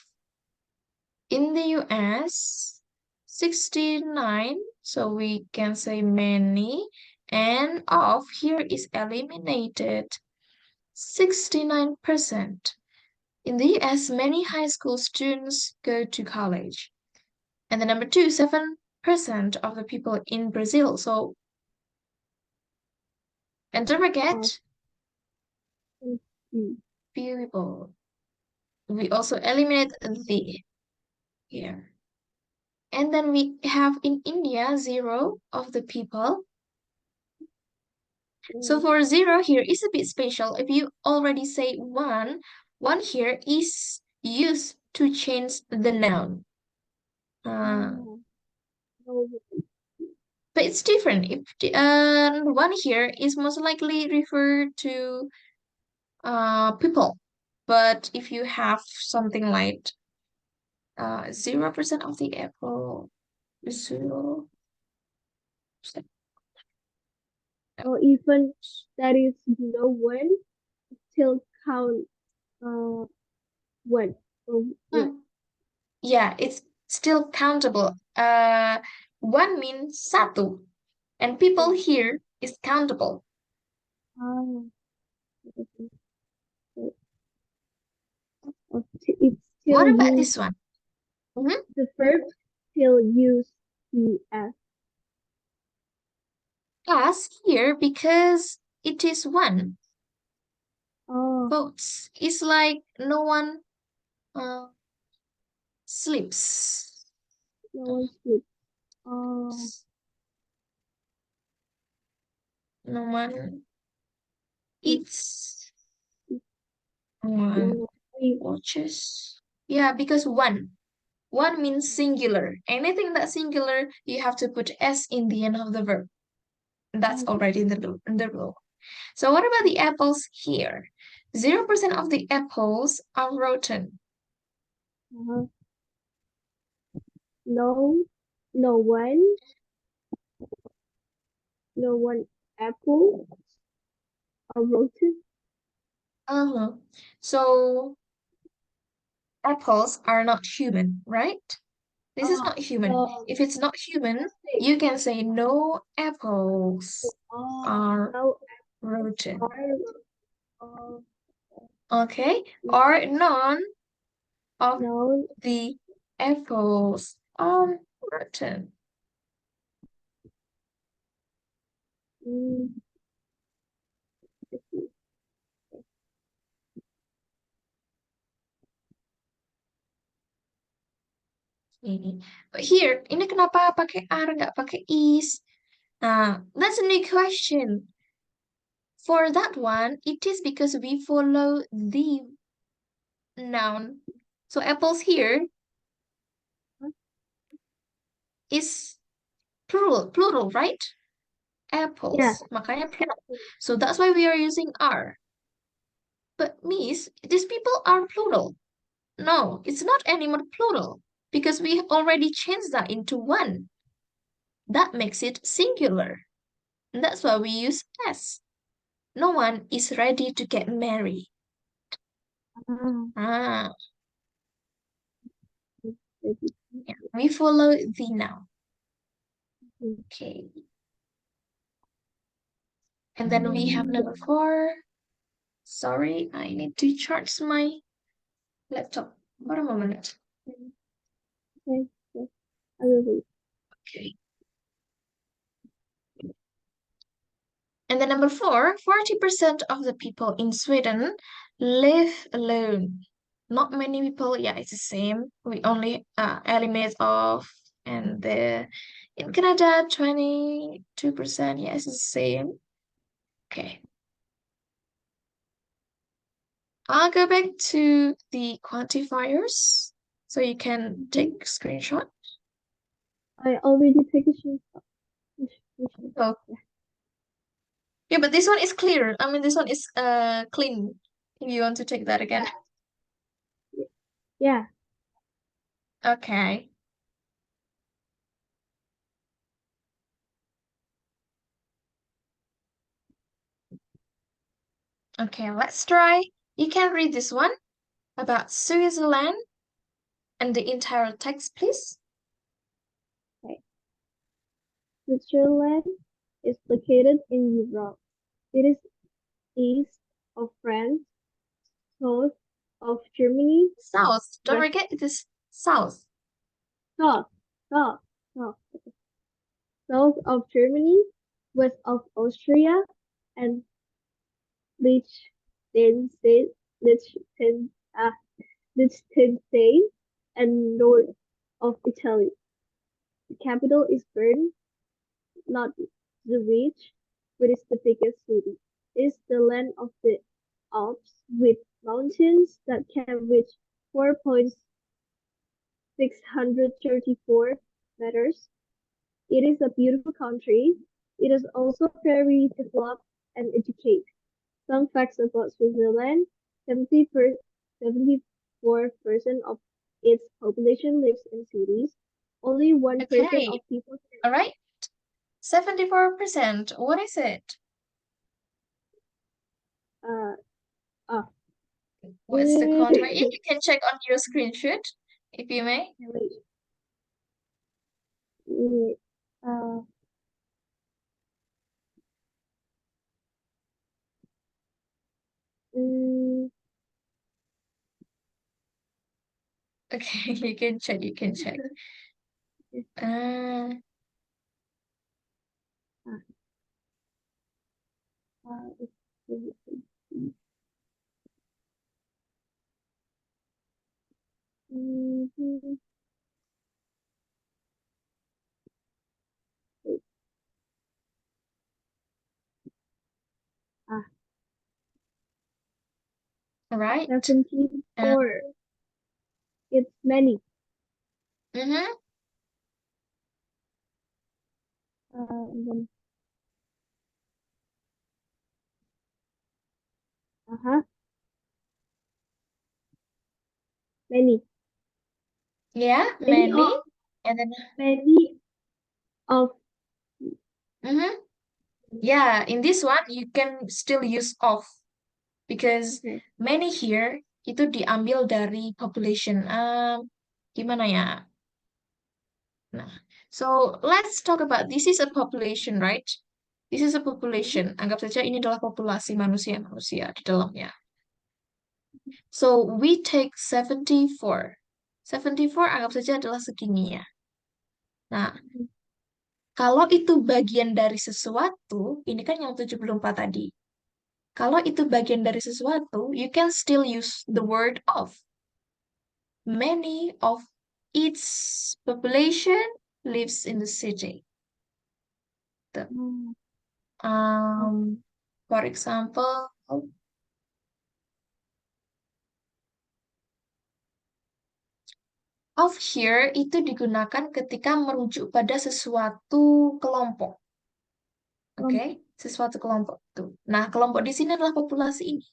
in the US 69, so we can say many, and of here is eliminated 69%. In the US, many high school students go to college. And the number two, 7% of the people in Brazil. So, and don't Of forget, few. people. We also eliminate the here. And then we have in India 0 of the people. So for 0 here is a bit special. If you already say 1, 1 here is used to change the noun. No, But it's different. If the, 1 here is most likely referred to people. But if you have something like 0% of the apple, 0. or even that is no one still count one. Or what? Hmm. Yeah, it's still countable. 1 means satu, and people here is countable. Okay. It's What still about used. this one? Mhm. The verb still use the s. As here because it is 1. Oh, Votes. It's like no one uh, sleeps. no one sleeps. Oh, No one sleep, eats. sleep, No no one one sleep. watches. Yeah, because 1. 1 means singular. Anything that's singular, you have to put s in the end of the verb. That's already in the rule. So what about the apples here? 0% of the apples are rotten. Uh, no, no one, no one apple are rotten. Uh-huh. So apples are not human, right? This is not human. No, If it's not human, you can say no apples are no rotten. are, Okay? Or none of no, the apples are rotten. mm, Ini. But here, ini kenapa pakai are nggak pakai is? That's a new question. For that one, it is because we follow the noun. So apples here is plural, right? Apples. Yeah. Makanya plural. So that's why we are using are. But Miss, these people are plural. No, it's not anymore plural because we already changed that into one. That makes it singular. And that's why we use s. No one is ready to get married. Ah, yeah. We follow the noun. Okay. And then we have number 4. Sorry, I need to charge my laptop. For a moment. Okay. I will wait. Okay. And then number 4, 40% of the people in Sweden live alone. Not many people, yeah, it's the same. We only eliminate off, and in Canada, 22%, yeah, it's the same. Okay. I'll go back to the quantifiers so you can take a screenshot. I already take a screenshot. Oh. Yeah, but this one is clear. I mean, this one is clean. If you want to take that again. Yeah. Okay. Okay, let's try. You can read this one about Switzerland and the entire text, please. Switzerland is located in Europe. It is east of France, south of Germany, South. Don't west, forget it is south. south, south, south, south of Germany, west of Austria, and Liechtenstein, Liechtenstein, and north of Italy. The capital is Bern, not Zurich, which is the biggest city. It is the land of the Alps with mountains that can reach 4,634 meters. It is a beautiful country. It is also very developed and educated. Some facts about Switzerland: 74% of its population lives in cities. Only 1% Okay. of people All right. 74%. What is it? What's the quantifier? You can check on your screenshot, if you may. Wait. Uh, mm, Okay, you can check, you can check. Uh, mhm. all right. 74. It's many. Mm-hmm. Then, uh-huh. Many. Yeah, Many many. of And then, many of mm-hmm. Yeah, in this one, you can still use of because okay. many here itu diambil dari population. Gimana ya? Nah, so let's talk about this is a population, right? This is a population. Anggap saja ini adalah populasi manusia-manusia di dalamnya. So we take 74. 74 anggap saja adalah segini ya. Nah, kalau itu bagian dari sesuatu, ini kan yang 74 tadi. Kalau itu bagian dari sesuatu, you can still use the word of. Many of its population lives in the city. Gitu. Hmm. For example, of here itu digunakan ketika merujuk pada sesuatu kelompok. Oke, sesuatu kelompok tuh. Nah, kelompok di sini adalah populasi ini.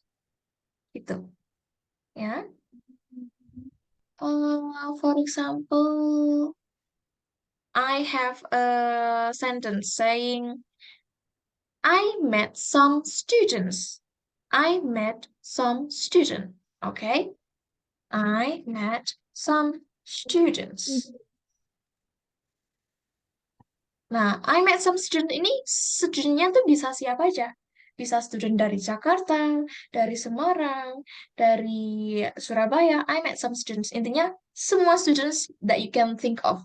Gitu. Ya. For example, I have a sentence saying, I met some students. I met some student. Okay? I met some students. Nah, I met some student ini studentnya tuh bisa siapa aja. Bisa student dari Jakarta, dari Semarang, dari Surabaya. I met some students. Intinya semua students that you can think of.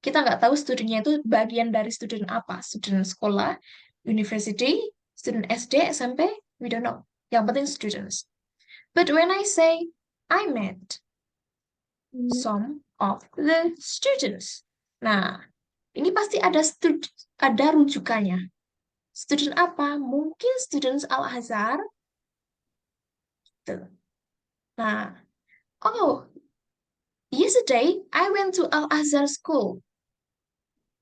Kita nggak tahu studentnya itu bagian dari student apa. Student sekolah, university, student SD, SMP, we don't know. Yang penting students. But when I say I met some of the students. Nah, ini pasti ada rujukannya. Student apa? Mungkin students Al-Azhar. Tuh. Nah, oh, yesterday I went to Al-Azhar school.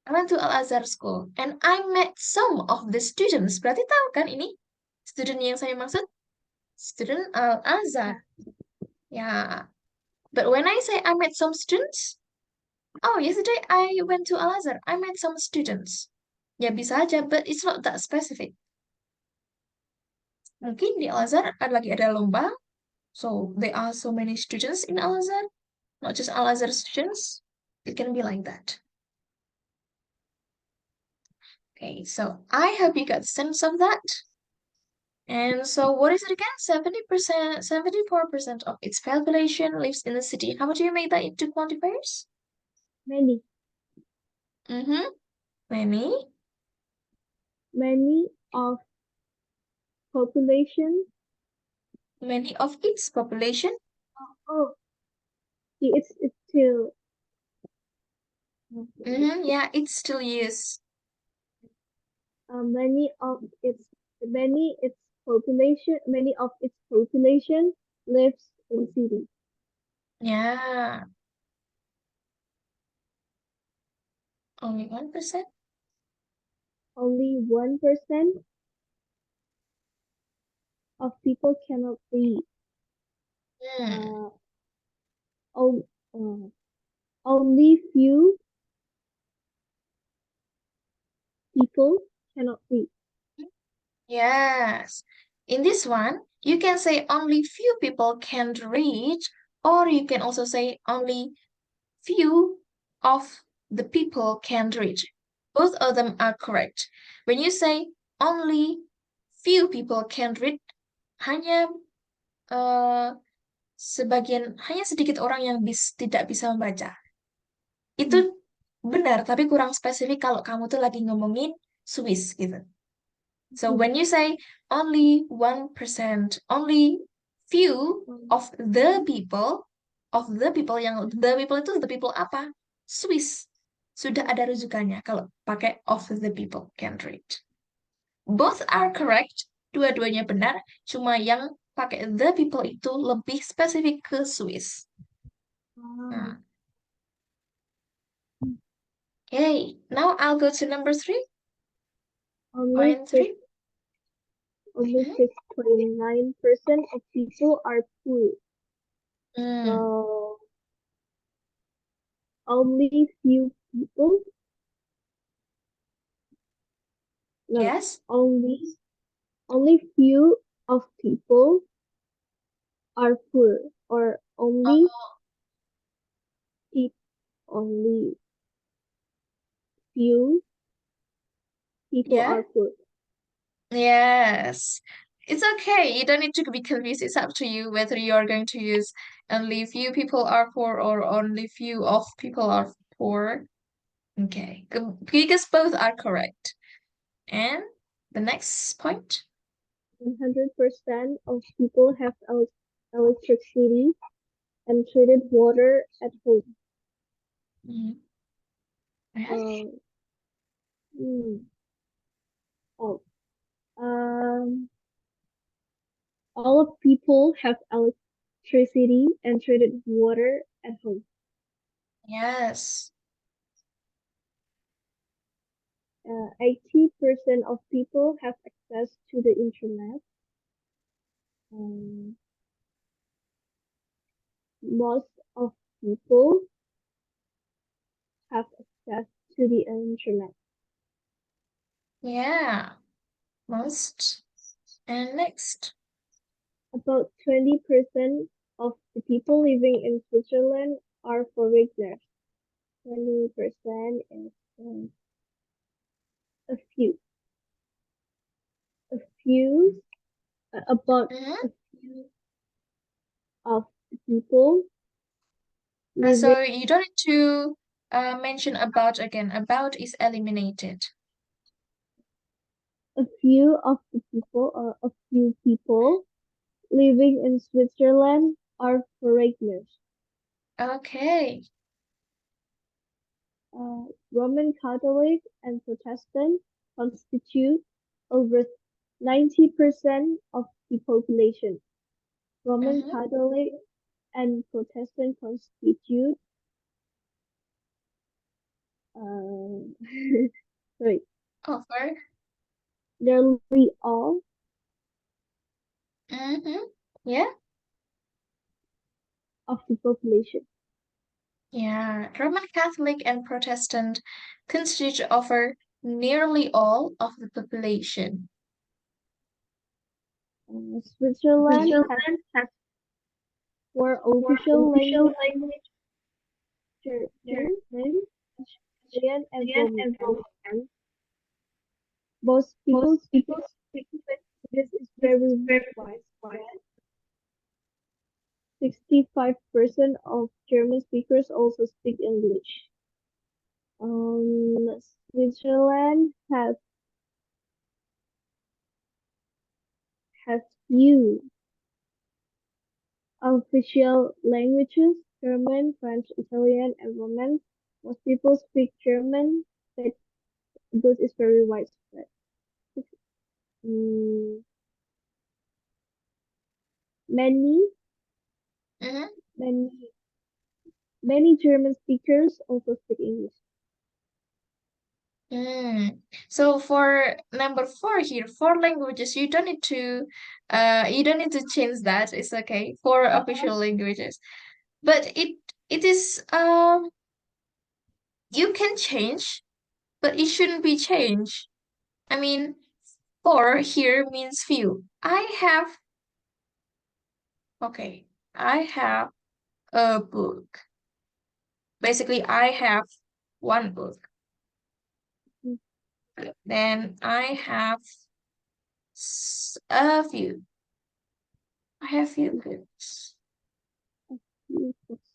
I went to Al-Azhar school and I met some of the students. Berarti tahu kan ini student yang saya maksud? Student Al-Azhar. Ya. But when I say I met some students, oh, yesterday I went to Al-Azhar. I met some students. Ya bisa aja, but it's not that specific. Mungkin di Al-Azhar lagi ada lomba, so there are so many students in Al-Azhar, not just Al-Azhar students. It can be like that. Okay, so I hope you got the sense of that. And so what is it again? 70%, 74% of its population lives in the city. How would you make that into quantifiers? Many. Many. Many of population. Many of its population. Oh, see, it's still. Yeah, it's still used. Many of its population lives in city. Yeah. Only 1%? Only 1% of people cannot read. Only few people cannot read. Yes. In this one, you can say only few people can read, or you can also say only few of the people can read. Both of them are correct. When you say only few people can read, hanya hanya sedikit orang yang tidak bisa membaca. Itu benar, tapi kurang spesifik kalau kamu tuh lagi ngomongin Swiss gitu. So when you say only 1%, only few of the people yang the people itu the people apa? Swiss. Sudah ada rujukannya kalau pakai of the people can read. Both are correct, dua-duanya benar, cuma yang pakai the people itu lebih spesifik ke Swiss. Okay, now I'll go to number 3. Only Point 3. Only 6.9% of people are poor. So only few people. No, Yes. Only few of people are poor, or only only few people Yeah. are poor. Yes. It's okay. You don't need to be confused. It's up to you whether you are going to use only few people are poor or only few of people are poor. Okay. Because both are correct. And the next point. 100% of people have electricity and treated water at home. all of people have electricity and treated water at home. Yes. 80% of people have access to the internet. Most of people have access to the internet. Yeah. Most. And next. About 20% of the people living in Switzerland are foreigners. 20% is a few. About Mhm. a few of the people So living, you don't need to mention about again. About is eliminated. a few of the people or a few people living in Switzerland are foreigners. Okay. Roman Catholic and Protestant constitute over 90% of the population. Roman Mhm. Catholic and Protestant constitute sorry, Over. nearly all Mm-hmm. Yeah. of the population. Yeah. Roman Catholic and Protestant constitute over nearly all of the population. Switzerland has Has four four official official languages: languages: German, German, Italian, and Italian, Romance. and Romance. Most people Most speak people speak this is this very very widespread. well. 65% of German speakers also speak English. Switzerland has few official languages: German, French, Italian, and Romance. Most people speak German, but this is very widespread. Mm, many, Mhm. many, many German speakers also speak English. So for number 4 here, 4 languages, you don't need to change that. It's okay. 4 official languages. But it is you can change, but it shouldn't be changed. I mean, 4 here means few. Okay, I have a book. Basically, I have one book. Mm, Then I have a few. I have few books. few books.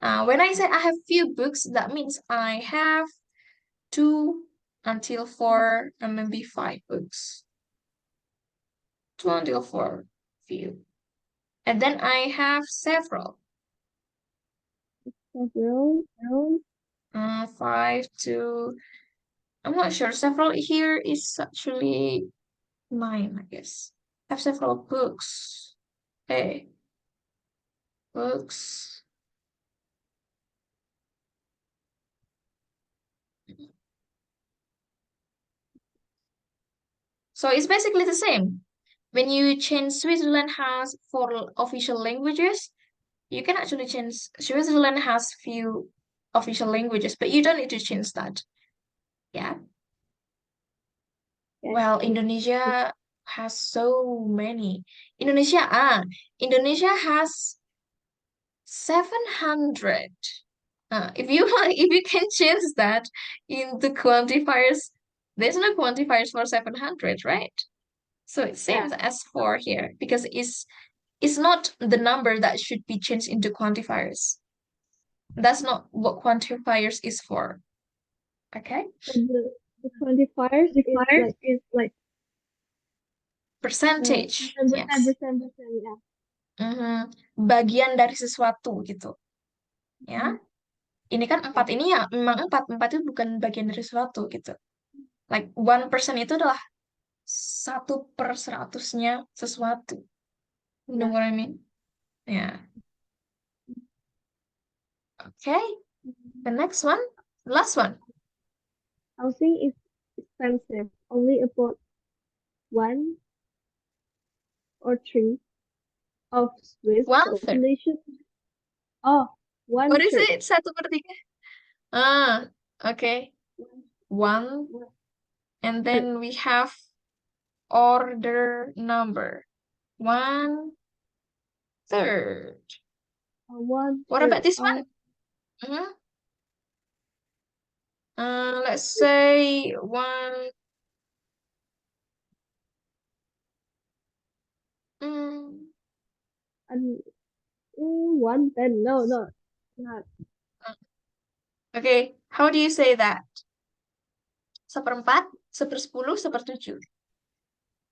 When I say I have few books, that means I have 2 until 4 and maybe 5 books. 2 until 4, few. And then I have several. Several. 5 to, I'm not sure. Several here is actually 9, I guess. I have several books. Hey, books. So it's basically the same. When you change Switzerland has 4 official languages, you can actually change. Switzerland has few official languages, but you don't need to change that. Yeah. Yes. Well, Indonesia has so many. Indonesia has 700. If you if you can change that in the quantifiers, there's no quantifiers for 700, right? So it Yeah. seems as 4 here because it's not the number that should be changed into quantifiers. That's not what quantifiers is for. Okay? So the quantifiers is Quantifiers like is like percentage. Yes. percent, yeah. Bagian dari sesuatu gitu. Ya. Ini kan 4 ini ya memang 4. 4 itu bukan bagian dari sesuatu gitu. Like 1% itu adalah 1/100-nya sesuatu. You know Yeah. what I mean? Yeah. Okay. The next one, last one. Housing is expensive. Only about 1 or 3 of Swiss 1/3. population. Oh, one What is third. it? 1/3. Ah, okay. 1, and then we have order number. 1/3. One What third about this of one? Let's say 1. Mm, 1/10. No, not. okay, how do you say that? 1/4, 1/10, 1/7.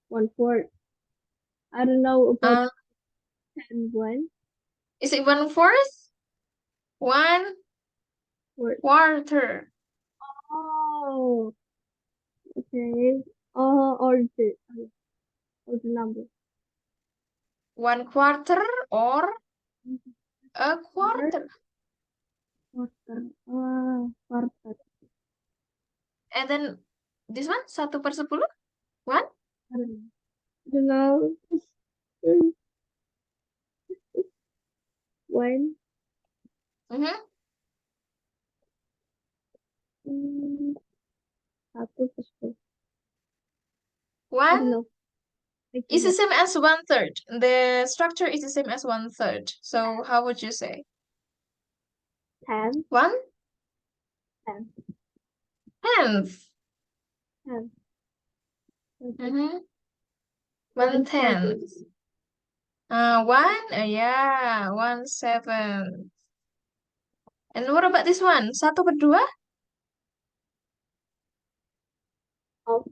1/4. I don't know about Uh, 10 1 is it 1/4? 1 4. quarter. Oh, okay. Or the number. 1/4 or a quarter. Quarter. Quarter. And then this one, 1/10? 1? I don't know. One. Mm-hmm. 1/10. I 1 don't know. I is the forget. same as 1/3. The structure is the same as 1/3. So how would you say? 10. 1 10. tenth. 10. Mm-hmm. 1/7. 1/10. 1, yeah, 1/7. And what about this one? 1/2? Of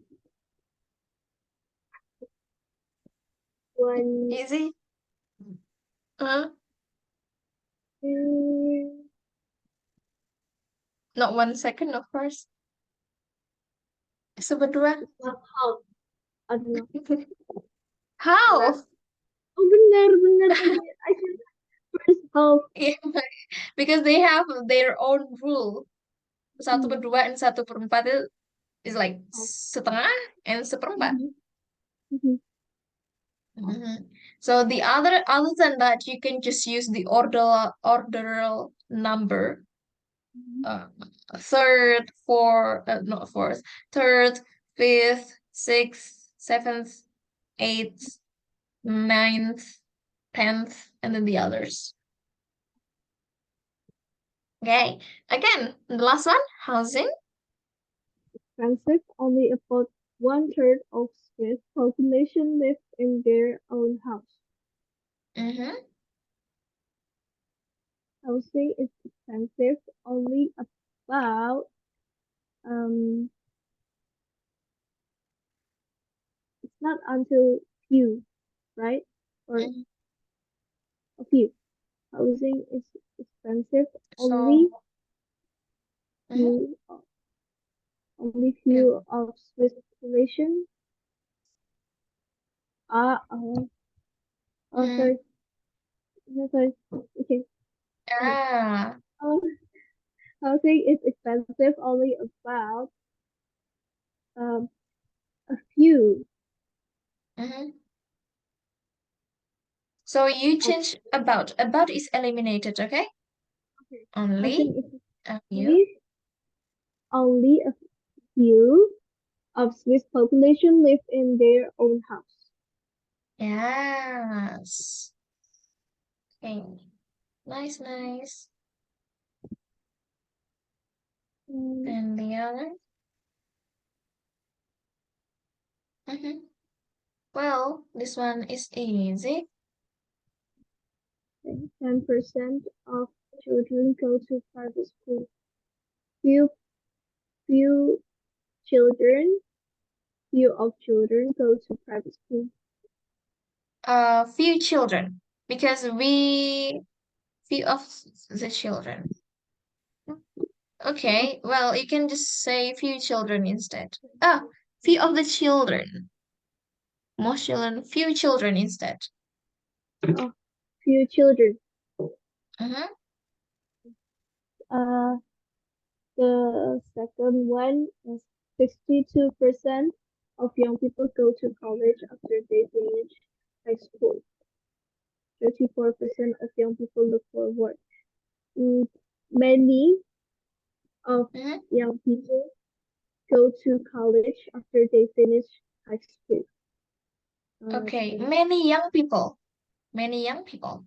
1. Easy. Uh, not 1 second, of course. 1/2. Not half. I don't know. Half. Oh, benar. I said first half. Yeah, because they have their own rule. 1/2 and 1/4 is like setengah and seperempat. Mhm. So the other than that, you can just use the order number. Third, not fourth, third, fifth, sixth, seventh, eighth, ninth, 10th, and then the others. Okay, again, the last one, housing. Expensive. Only about 1/3 of Swiss population live in their own house. Mm-hmm. Housing is expensive. Only about it's not until few, right? Or a few. Housing is expensive. Only few. Only few of Swiss population. Sorry. No, sorry. Okay. Ah. Housing is expensive. Only about a few. So you change about. About is eliminated, okay? Okay. Only a few. Only a few of Swiss population live in their own house. Yes. Okay. Nice. And the other? Well, this one is easy. 10% of children go to private school. Few of children go to private school. Few children, because few of the children. Okay, well, you can just say few children instead. Few of the children. Most children, few children instead. Few children. Mm-hmm. The second one is 62% of young people go to college after they finish high school. 34% of young people look for work. Many of Mm-hmm. young people go to college after they finish high school. Okay, 20 many young people. Many young people.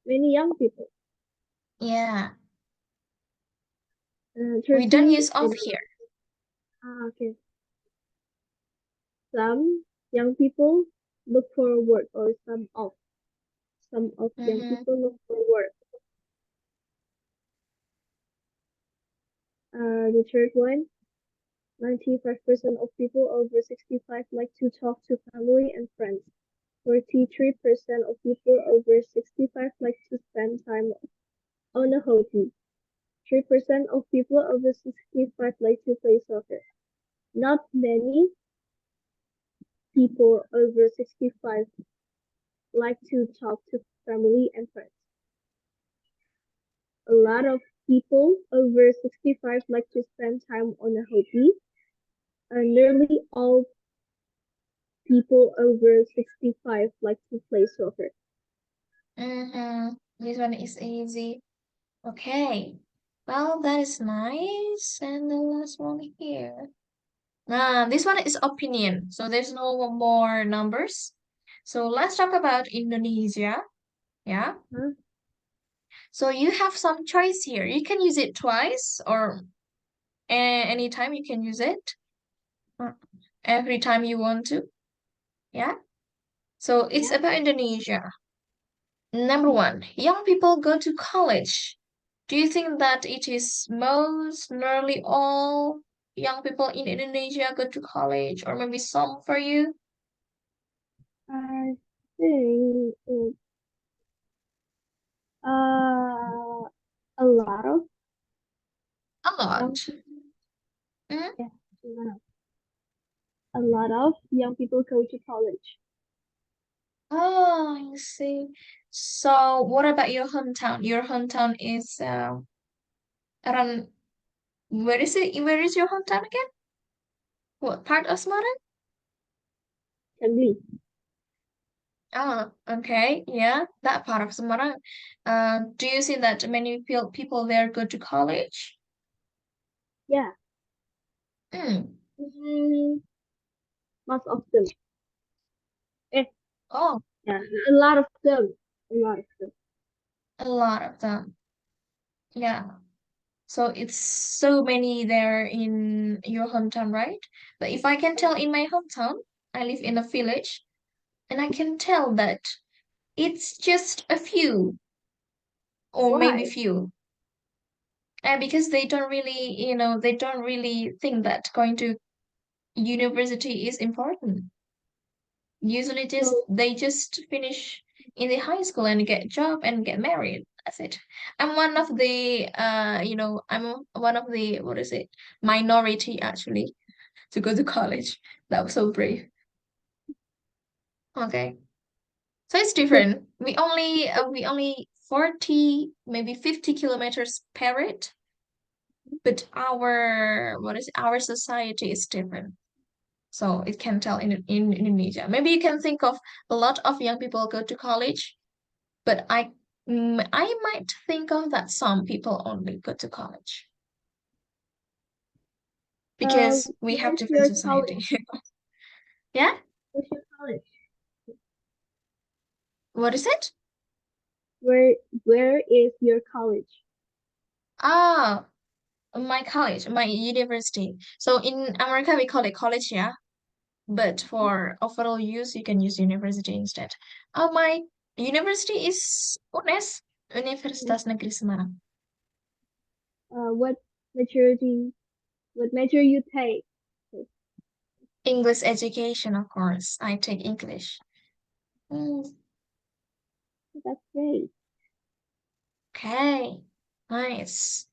Many young people. Yeah, we 30 don't use of is here. okay. Some young people look for work, or some of young Mm-hmm. people look for work. The third one, 95% of people over 65 like to talk to family and friends. 43% of people over 65 like to spend time on a hobby. 3% of people over 65 like to play soccer. Not many people over 65 like to talk to family and friends. A lot of people over 65 like to spend time on a hobby. Nearly all people over 65 like to play soccer. Mm-hmm. This one is easy. Okay. Well, that is nice. And the last one here. This one is opinion. So there's no more numbers. So let's talk about Indonesia. Yeah. Huh? So you have some choice here. You can use it twice or anytime you can use it. Every time you want to. Yeah. So it's about Indonesia. Number one, young people go to college. Do you think that it is most, nearly all young people in Indonesia go to college, or maybe some for you? I think it's a lot of A young lot. people. Mhm. Yeah, a lot of young people go to college. Oh, I see. So what about your hometown? Your hometown is around, where is it? Where is your hometown again? What part of Semarang? Can Oh, okay. Yeah, that part of Semarang. Do you see that many people there go to college? Yeah. Hmm. Mm, most of them. Eh, Oh, yeah, a lot of them. A lot of them. a lot of them. Yeah. So it's so many there in your hometown, right? But if I can tell in my hometown, I live in a village, and I can tell that it's just a few or maybe Why? few. And because they don't really, they don't really think that going to university is important. Usually So, they just finish in the high school and get a job and get married. That's it. I'm one of the I'm one of the, what is it? Minority actually to go to college. That was so brave. Okay. So it's different. We only 40, maybe 50 kilometers parrot, but our society is different. So it can tell in Indonesia. Maybe you can think of a lot of young people go to college, but I might think of that some people only go to college because we have where's different your society. college? Yeah? Where's your college? What is it? Where Where is your college? Ah, my college, my university. So in America we call it college, yeah. But for overall use, you can use university instead. My university is UNES, Universitas Negeri Semarang. What maturity? What major you take? English education, of course. I take English. Mm, That's great. okay, nice.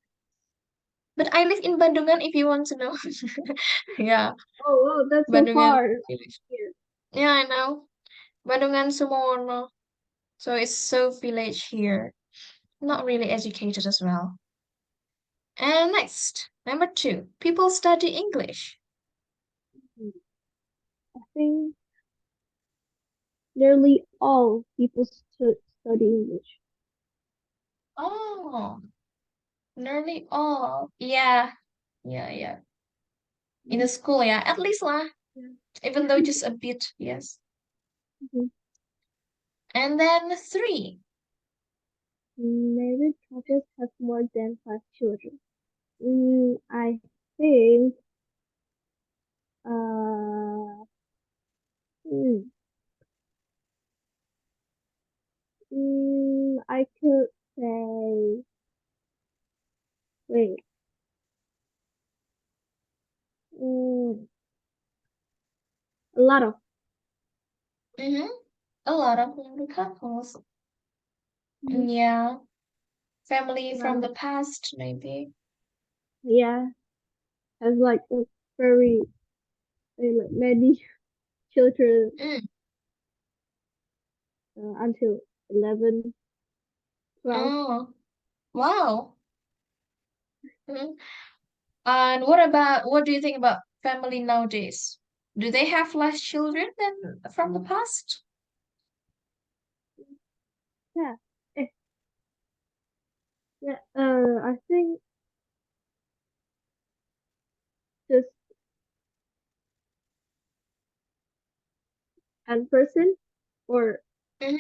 But I live in Bandungan if you want to know. Yeah, Oh, that's so Bandungan far village. here. Yeah, I know. Bandungan Sumono. So it's so village here. Not really educated as well. And next, number 2. People study English. I think nearly all people study English. Oh, nearly all. Yeah. Yeah, yeah. In the school, yeah. At least lah. Yeah. Even though just a bit, yes. Mhm. And then 3. Married couples have more than 5 children. I think uh hmm, I could say wait mm, a lot of Mm-hmm. A lot of married couples. Mhm. Yeah. Family a lot from of the past, maybe. yeah has like a very like many children Mm. until 11, 12. Oh, wow. Mhm. And what do you think about family nowadays? Do they have less children than from the past? Yeah. Eh, yeah. I think just 10% or Mhm.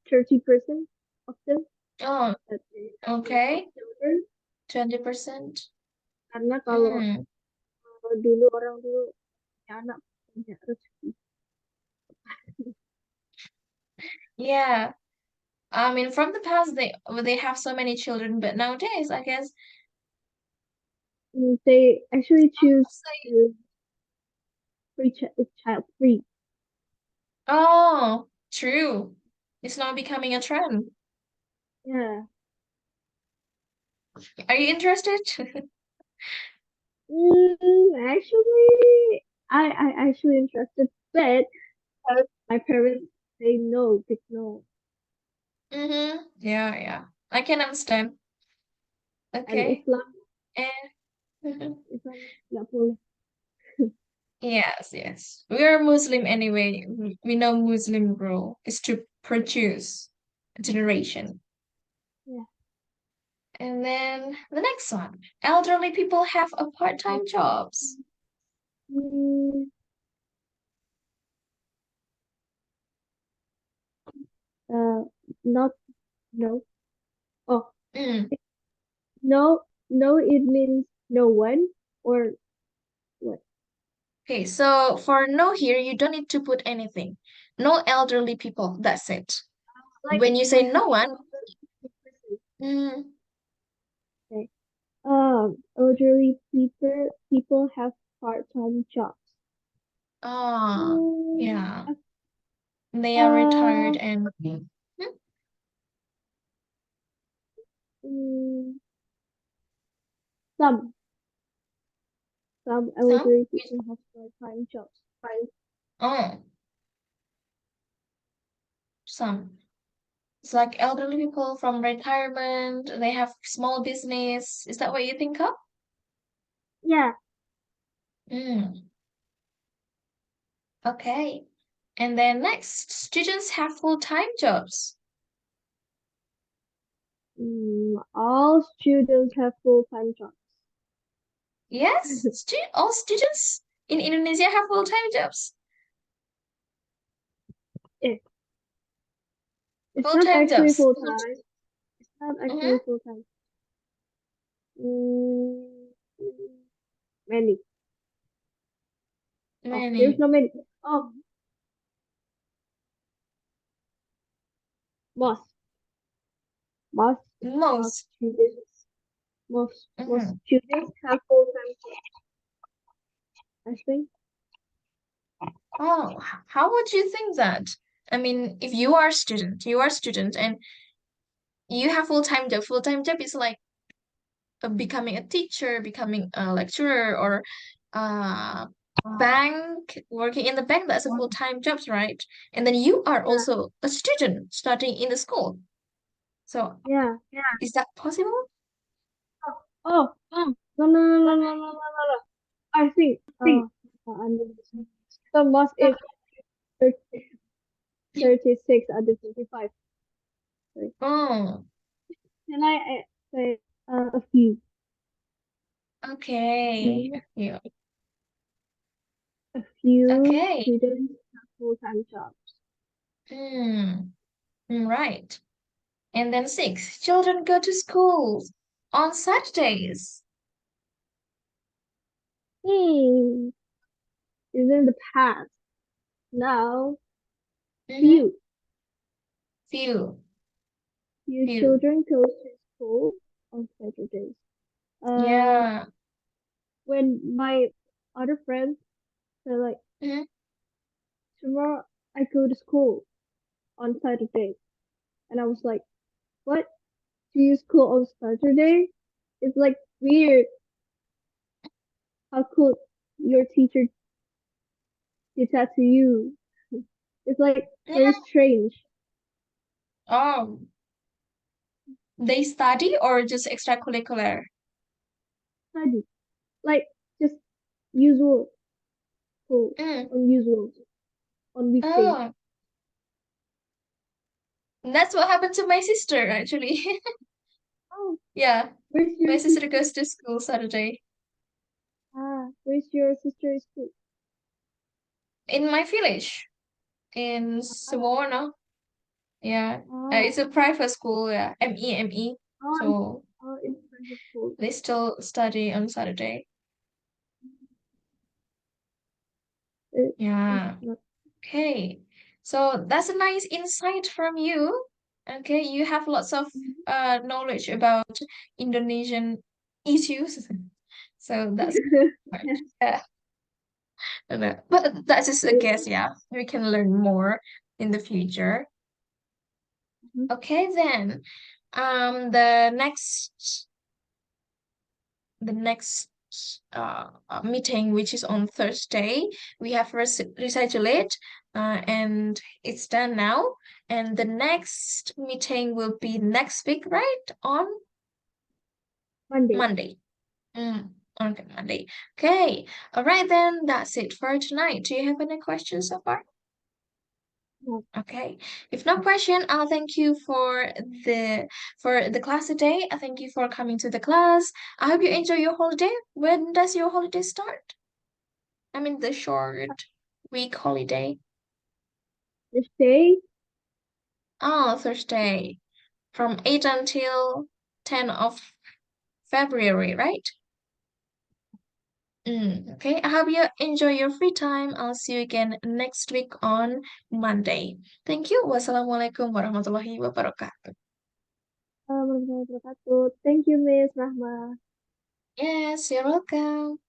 30% of them Oh, that they have a lot of okay. children. 20%. Karena kalau Mm. dulu orang dulu punya anak punya rezeki. Yeah. I mean, from the past, they have so many children, but nowadays, I guess, They actually choose say, to child free. oh, true. It's now becoming a trend. Yeah. Are you interested? Actually, I actually interested, but my parents say no, big no, Mm-hmm. Yeah, yeah. I can understand. and Okay. Islam And Islam nggak boleh. yes, yes. We are Muslim anyway. We know Muslim rule is to produce a generation. Yeah. And then the next one. Elderly people have a part-time jobs. Mm, uh, not no. Oh, Mm. no, no. It means no one or what? Okay, so for no here, you don't need to put anything. No elderly people, that's it. When you say Like no one, person. mm, Okay. Elderly people have part-time jobs. ah, Mm, yeah, they are uh, retired and mm, some some some, elderly people have part-time jobs. oh, some. It's like elderly people from retirement, they have small business. Is that what you think of? Yeah. Mm, okay. And then next, students have full-time jobs. All students have full-time jobs. Yes, all students in Indonesia have full-time jobs. Yeah. It's not Full-time actually jobs. full-time. It's not actually Mm-hmm. full-time. Mm, many. Oh, there's Many. no many. Oh, most, most, most Most. students, most Mhm. students have full-time jobs. I think. Oh, how would you think that? I mean, if you are a student and you have full-time job. Full-time job is like becoming a teacher, becoming a lecturer, or uh, bank, working in the bank, that's a full-time job, right? And then you are Yeah. also a student studying in the school. So Yeah. is that possible? Oh, no. I think, so most is 36 out of 25. Sorry. Oh, Can I say a few? okay. Yeah. A few Okay. students have full-time jobs. Right. And then 6, children go to school on Saturdays. Is in the past. Now, Mhm. few Few. children go to school on Saturdays. Yeah. When my other friends said like, Mhm. tomorrow I go to school on Saturday, and I was like, what? Do you school on Saturday? It's like weird. How could your teacher did that to you? It's like very Yeah. strange. Oh, they study or just extracurricular? Study. Like just usual school, Mm. unusual on weekdays. Oh, that's what happened to my sister, actually. Oh, Yeah, where's my your sister sister? goes to school Saturday Where's your sister's school? in my village in Ah, Suwarna. Yeah, it's ah, a private school. Yeah, ME. oh, So it's private school. they still study on Saturday. It's Yeah. not. Okay. So that's a nice insight from you. Okay, you have lots of knowledge about Indonesian issues. So that's good. Yeah. Yeah. But that's just a guess, yeah. We can learn more in the future. Mhm. Okay, then. The next meeting, which is on Thursday, we have rescheduled it, and it's done now. And the next meeting will be next week, right? On Monday. Monday. Okay, Monday. Okay. All right, then. That's it for tonight. Do you have any questions so far? No. Okay. If no question, I'll thank you for the class today. I thank you for coming to the class. I hope you enjoy your holiday. When does your holiday start? I mean the short week holiday. This day, Oh, Thursday. From 8 until 10 of February, right? Okay. I hope you enjoy your free time. I'll see you again next week on Monday. Thank you. Wassalamualaikum warahmatullahi wabarakatuh. warahmatullahi wabarakatuh. Thank you, Miss Rahma. Yes, you're welcome.